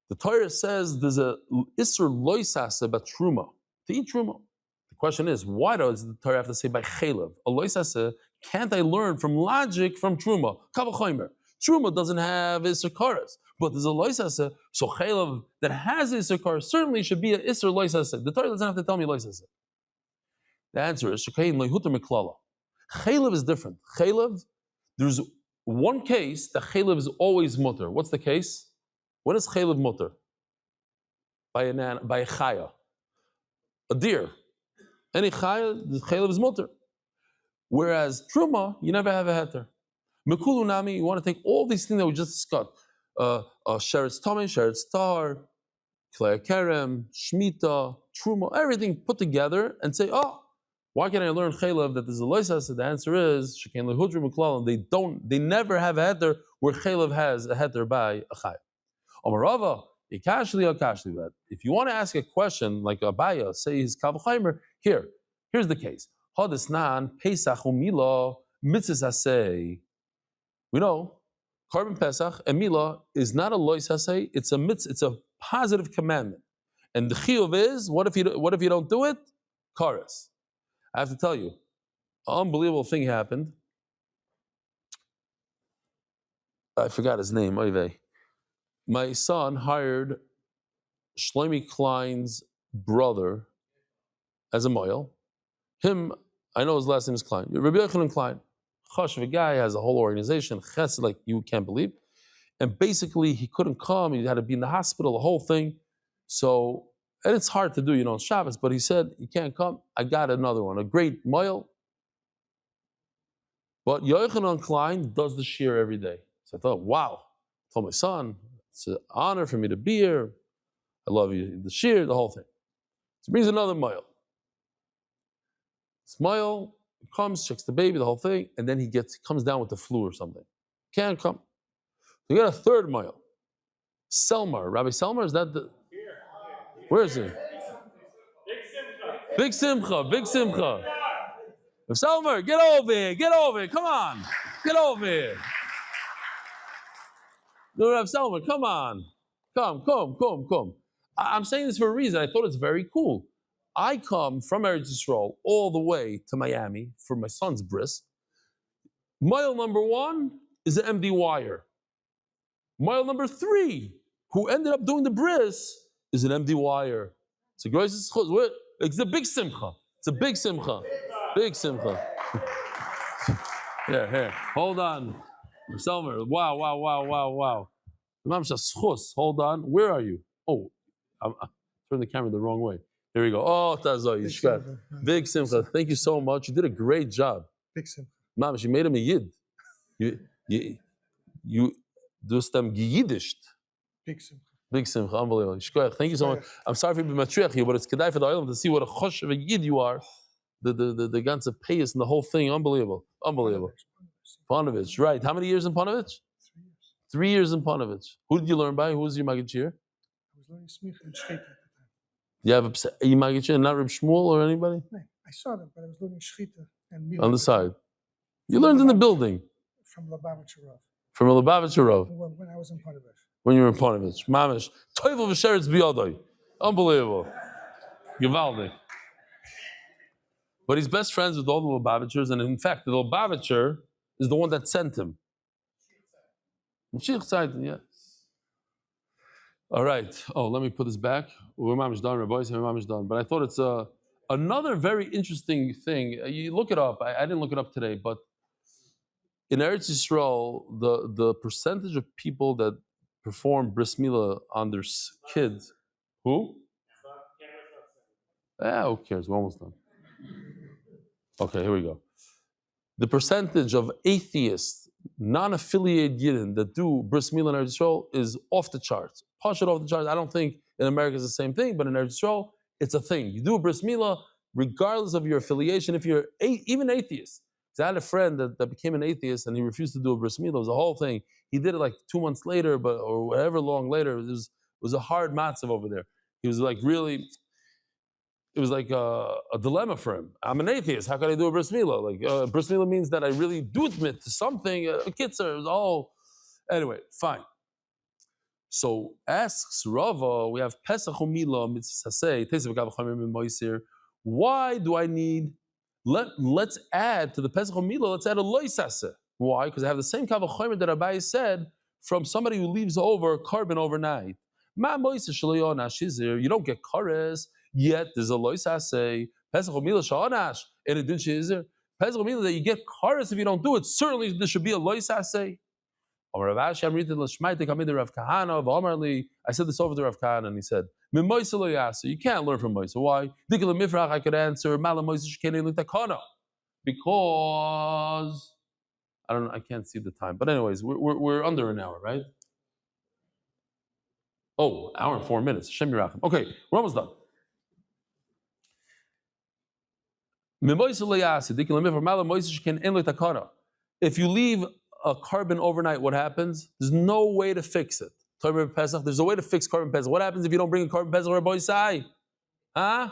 The Torah says there's a isser loisase about truma, to eat truma. The question is, why does the Torah have to say by chelev? A loisase, can't I learn from logic from truma? Kavachomer. Truma doesn't have isser karas, but there's a loisase, so chelev that has isser karas certainly should be an isser loisase. The Torah doesn't have to tell me loisase. The answer is shekayin loihuter miklala. Chelev is different. Chelev, there's one case that chelev is always mutter. What's the case? When is chelev mutter? By a chaya. A deer. Any chaya, the chelev is mutter. Whereas truma, you never have a heter. Mekulu nami, you want to take all these things that we just discussed. Sheretz tamei, sheretz tar, klei kerem, shmita, truma, everything put together and say, why can I learn chelev that there's a loisas? The answer is shekain lehudri miklal, and they never have a heter where chelev has a heter by a chaya. Omarava, ikashli akashli. But if you want to ask a question like Abaya, say his kavachaimer, here's the case. Hadisnan pesach umila mitzvah asay. We know Korban Pesach and Milah is not a lois hasay, it's a mitzvah, it's a positive commandment. And the chiyuv is, what if you don't do it? Karas. I have to tell you, an unbelievable thing happened. I forgot his name, Oivey. My son hired Shlomi Klein's brother as a moil. Him, I know his last name is Klein. Rabbi Yochanan Klein. A guy has a whole organization, chesed like you can't believe. And basically, he couldn't come. He had to be in the hospital, the whole thing. So, and it's hard to do, on Shabbos, but he said, you can't come. I got another one, a great moil. But Yochanan Klein does the shir every day. So I thought, wow. I told my son, it's an honor for me to be here. I love you, the shir, the whole thing. So he brings another moil. This moil comes, checks the baby, the whole thing, and then he comes down with the flu or something. Can't come. So you got a third moil. Selmar. Rabbi Selmar, is that the... Where is he? Big Simcha. Selmar, get over here, come on. Get over here. No, Rabbi Selmar, come on. Come. I'm saying this for a reason. I thought it's very cool. I come from Eretz Yisrael all the way to Miami for my son's bris. Mile number 1 is an MD wire. Mile number 3, who ended up doing the bris, is an MD wire. It's a big simcha. Big simcha. Here. Hold on. Selmer. Wow. Hold on. Where are you? Oh, I turned the camera the wrong way. Here we go. Oh, Tazoy. Big simcha. Thank you so much. You did a great job. Big simcha. Mamish, you made him a yid. You do some Yiddished. Big simcha. Unbelievable. Thank you so much. I'm sorry for being matriach here, but it's kedai for the oil to see what a chosh of a yid you are. The ganze payas and the whole thing. Unbelievable. Panovich. Right. How many years in Panovich? 3 years in Panovich. Who did you learn by? Who was your magachir? I was learning smicha and shchita. You have a magachir, not Reb Shmuel or anybody? No, I saw them, but I was learning shchita and milah. On the side. You learned in the building. From Lubavitcher Rav. From Lubavitcher Rav. When I was in Panovich. When you were in Panovich. Mamish. Toivel v'sheretz biyadai. Unbelievable. Givaldi. But he's best friends with all the Lubavitchers, and in fact, the Lubavitcher is the one that sent him. Yeah. All right. Oh, let me put this back. We're mamish done, Rabbi. We're mamish done. But I thought it's Another very interesting thing, you look it up. I didn't look it up today, but in Eretz Yisrael, the percentage of people that perform bris milah on their kids, who? Who cares? We're almost done. Okay, here we go. The percentage of atheists, non-affiliated Yidden that do bris milah in Eretz Yisrael is off the charts. Push it off the charts. I don't think in America it's the same thing, but in Eretz Yisrael, it's a thing. You do a bris milah regardless of your affiliation. If you're even atheist, I had a friend that became an atheist and he refused to do a bris milah. It was a whole thing. He did it like 2 months later, or whatever long later. It was a hard matzav over there. He was like really. It was like a dilemma for him. I'm an atheist. How can I do a bris milah? Like bris milah means that I really do admit to something. A kitzer is all. Anyway, fine. So asks Rava, we have Pesach Milah mitzvasei tesav gavchamer b'moisir. Why do I need? Let's add to the Pesach Milah. Let's add a loisase. Why? Because I have the same kavachomer that Abai said from somebody who leaves over carbon overnight. Ma moisir shelo shizir. You don't get kares. Yet there's a loisase. Pesach Milah sha'anash and it didn't shizir. Pesach Milah that you get kares if you don't do it. Certainly there should be a loisase. I said this over to Rav Kahana, and he said, you can't learn from Moisa. Why? I could answer, because I can't see the time. But anyways, we're under an hour, right? Oh, hour and 4 minutes. Okay, we're almost done. If you leave a carbon overnight, what happens? There's no way to fix it. There's a way to fix carbon Pesach. What happens if you don't bring a carbon Pesach or a boisai? Huh?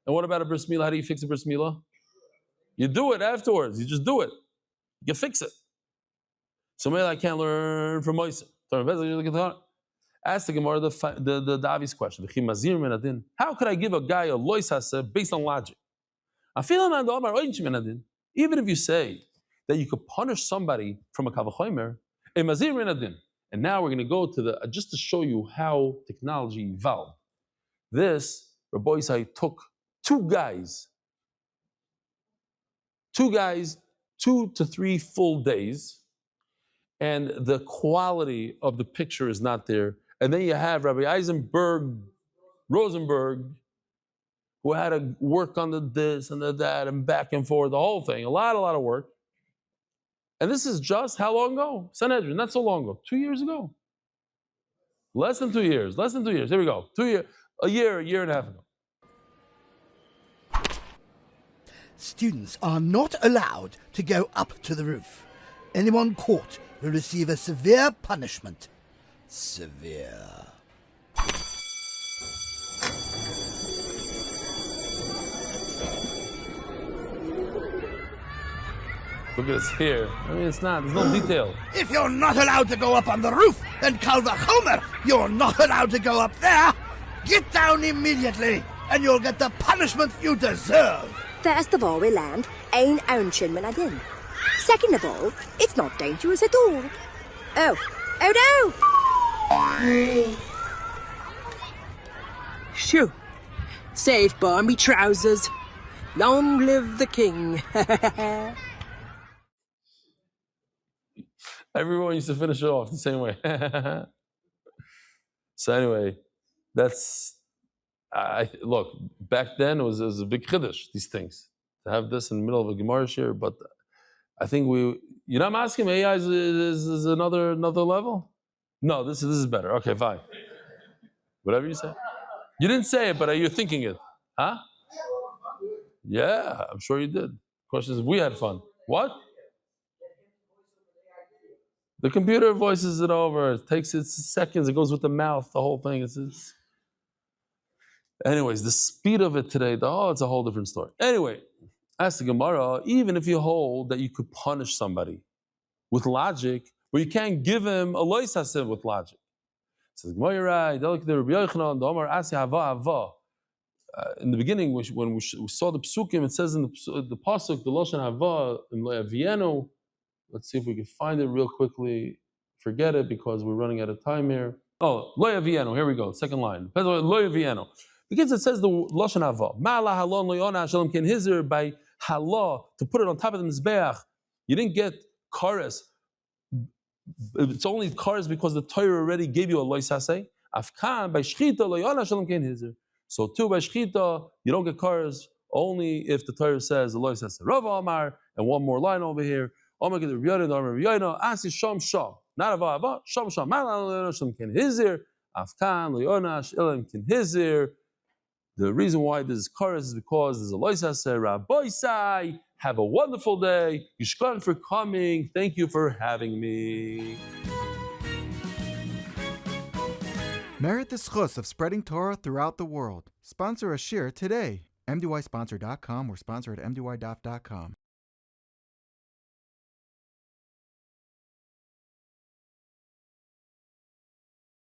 And what about a bris milah? How do you fix a bris milah? You do it afterwards. You just do it. You fix it. So maybe I can't learn from Moisa. Ask the Gemara the obvious question. How could I give a guy a loisase based on logic? Even if you say that you could punish somebody from a kavachomer, and now we're going to go to just to show you how technology evolved. This, Rabbi Yisai took two guys, 2 to 3 full days, and the quality of the picture is not there. And then you have Rabbi Rosenberg, who had to work on the this and the that and back and forth, the whole thing, a lot of work. And this is just how long ago? Sanhedrin, not so long ago, 2 years ago. Less than 2 years. Here we go. A year and a half ago. Students are not allowed to go up to the roof. Anyone caught will receive a severe punishment. Severe. Look at this here. I mean, there's no detail. If you're not allowed to go up on the roof, then Kal Vachomer, you're not allowed to go up there. Get down immediately, and you'll get the punishment you deserve. First of all, we learned, Ein Ounchin Menadin. Second of all, it's not dangerous at all. Oh no! Shoo! Saved by me trousers. Long live the king. Everyone used to finish it off the same way. So anyway, look, back then it was a big chiddush, these things. To have this in the middle of a Gemara shir, but I think you're not asking me, AI is another level? No, this is better. Okay, fine. Whatever you say. You didn't say it, but you're thinking it. Huh? Yeah, I'm sure you did. The question is if we had fun. What? The computer voices it over. It takes its seconds. It goes with the mouth. The whole thing. Anyways, the speed of it today, it's a whole different story. Anyway, ask the Gemara, even if you hold that you could punish somebody with logic, but you can't give him a lois hasev with logic. Says Gemara, you're right. In the beginning, when we saw the psukim, it says in the pasuk, the lashon hava in Le'avienu. Let's see if we can find it real quickly. Forget it because we're running out of time here. Oh, Loya Vieno, here we go, second line. Loya Vieno. Because it says the Lashon Hava. Ma'ala halon lo yona shalom ken hizer, by halah, to put it on top of the Mizbeach. You didn't get kares. It's only kares because the Torah already gave you a lois hasei. Afkan, by shchita lo yona shalom ken hizer. So too, by shchita, you don't get kares only if the Torah says the lois hasei. Rav Amar, and one more line over here. Omar get the Riyada, the Omar Riyada, asi sham sham. Not ava, sham sham. Ma'ala lo yona shalom ken hizer. Afkan lo yona shalom ken hizer. The reason why this is kares is because there's a lois hasei. Rabbi Sai, have a wonderful day. Yishkan for coming. Thank you for having me. Merit the schus of spreading Torah throughout the world. Sponsor a shir today. MDYsponsor.com or sponsor at MDYDaf.com.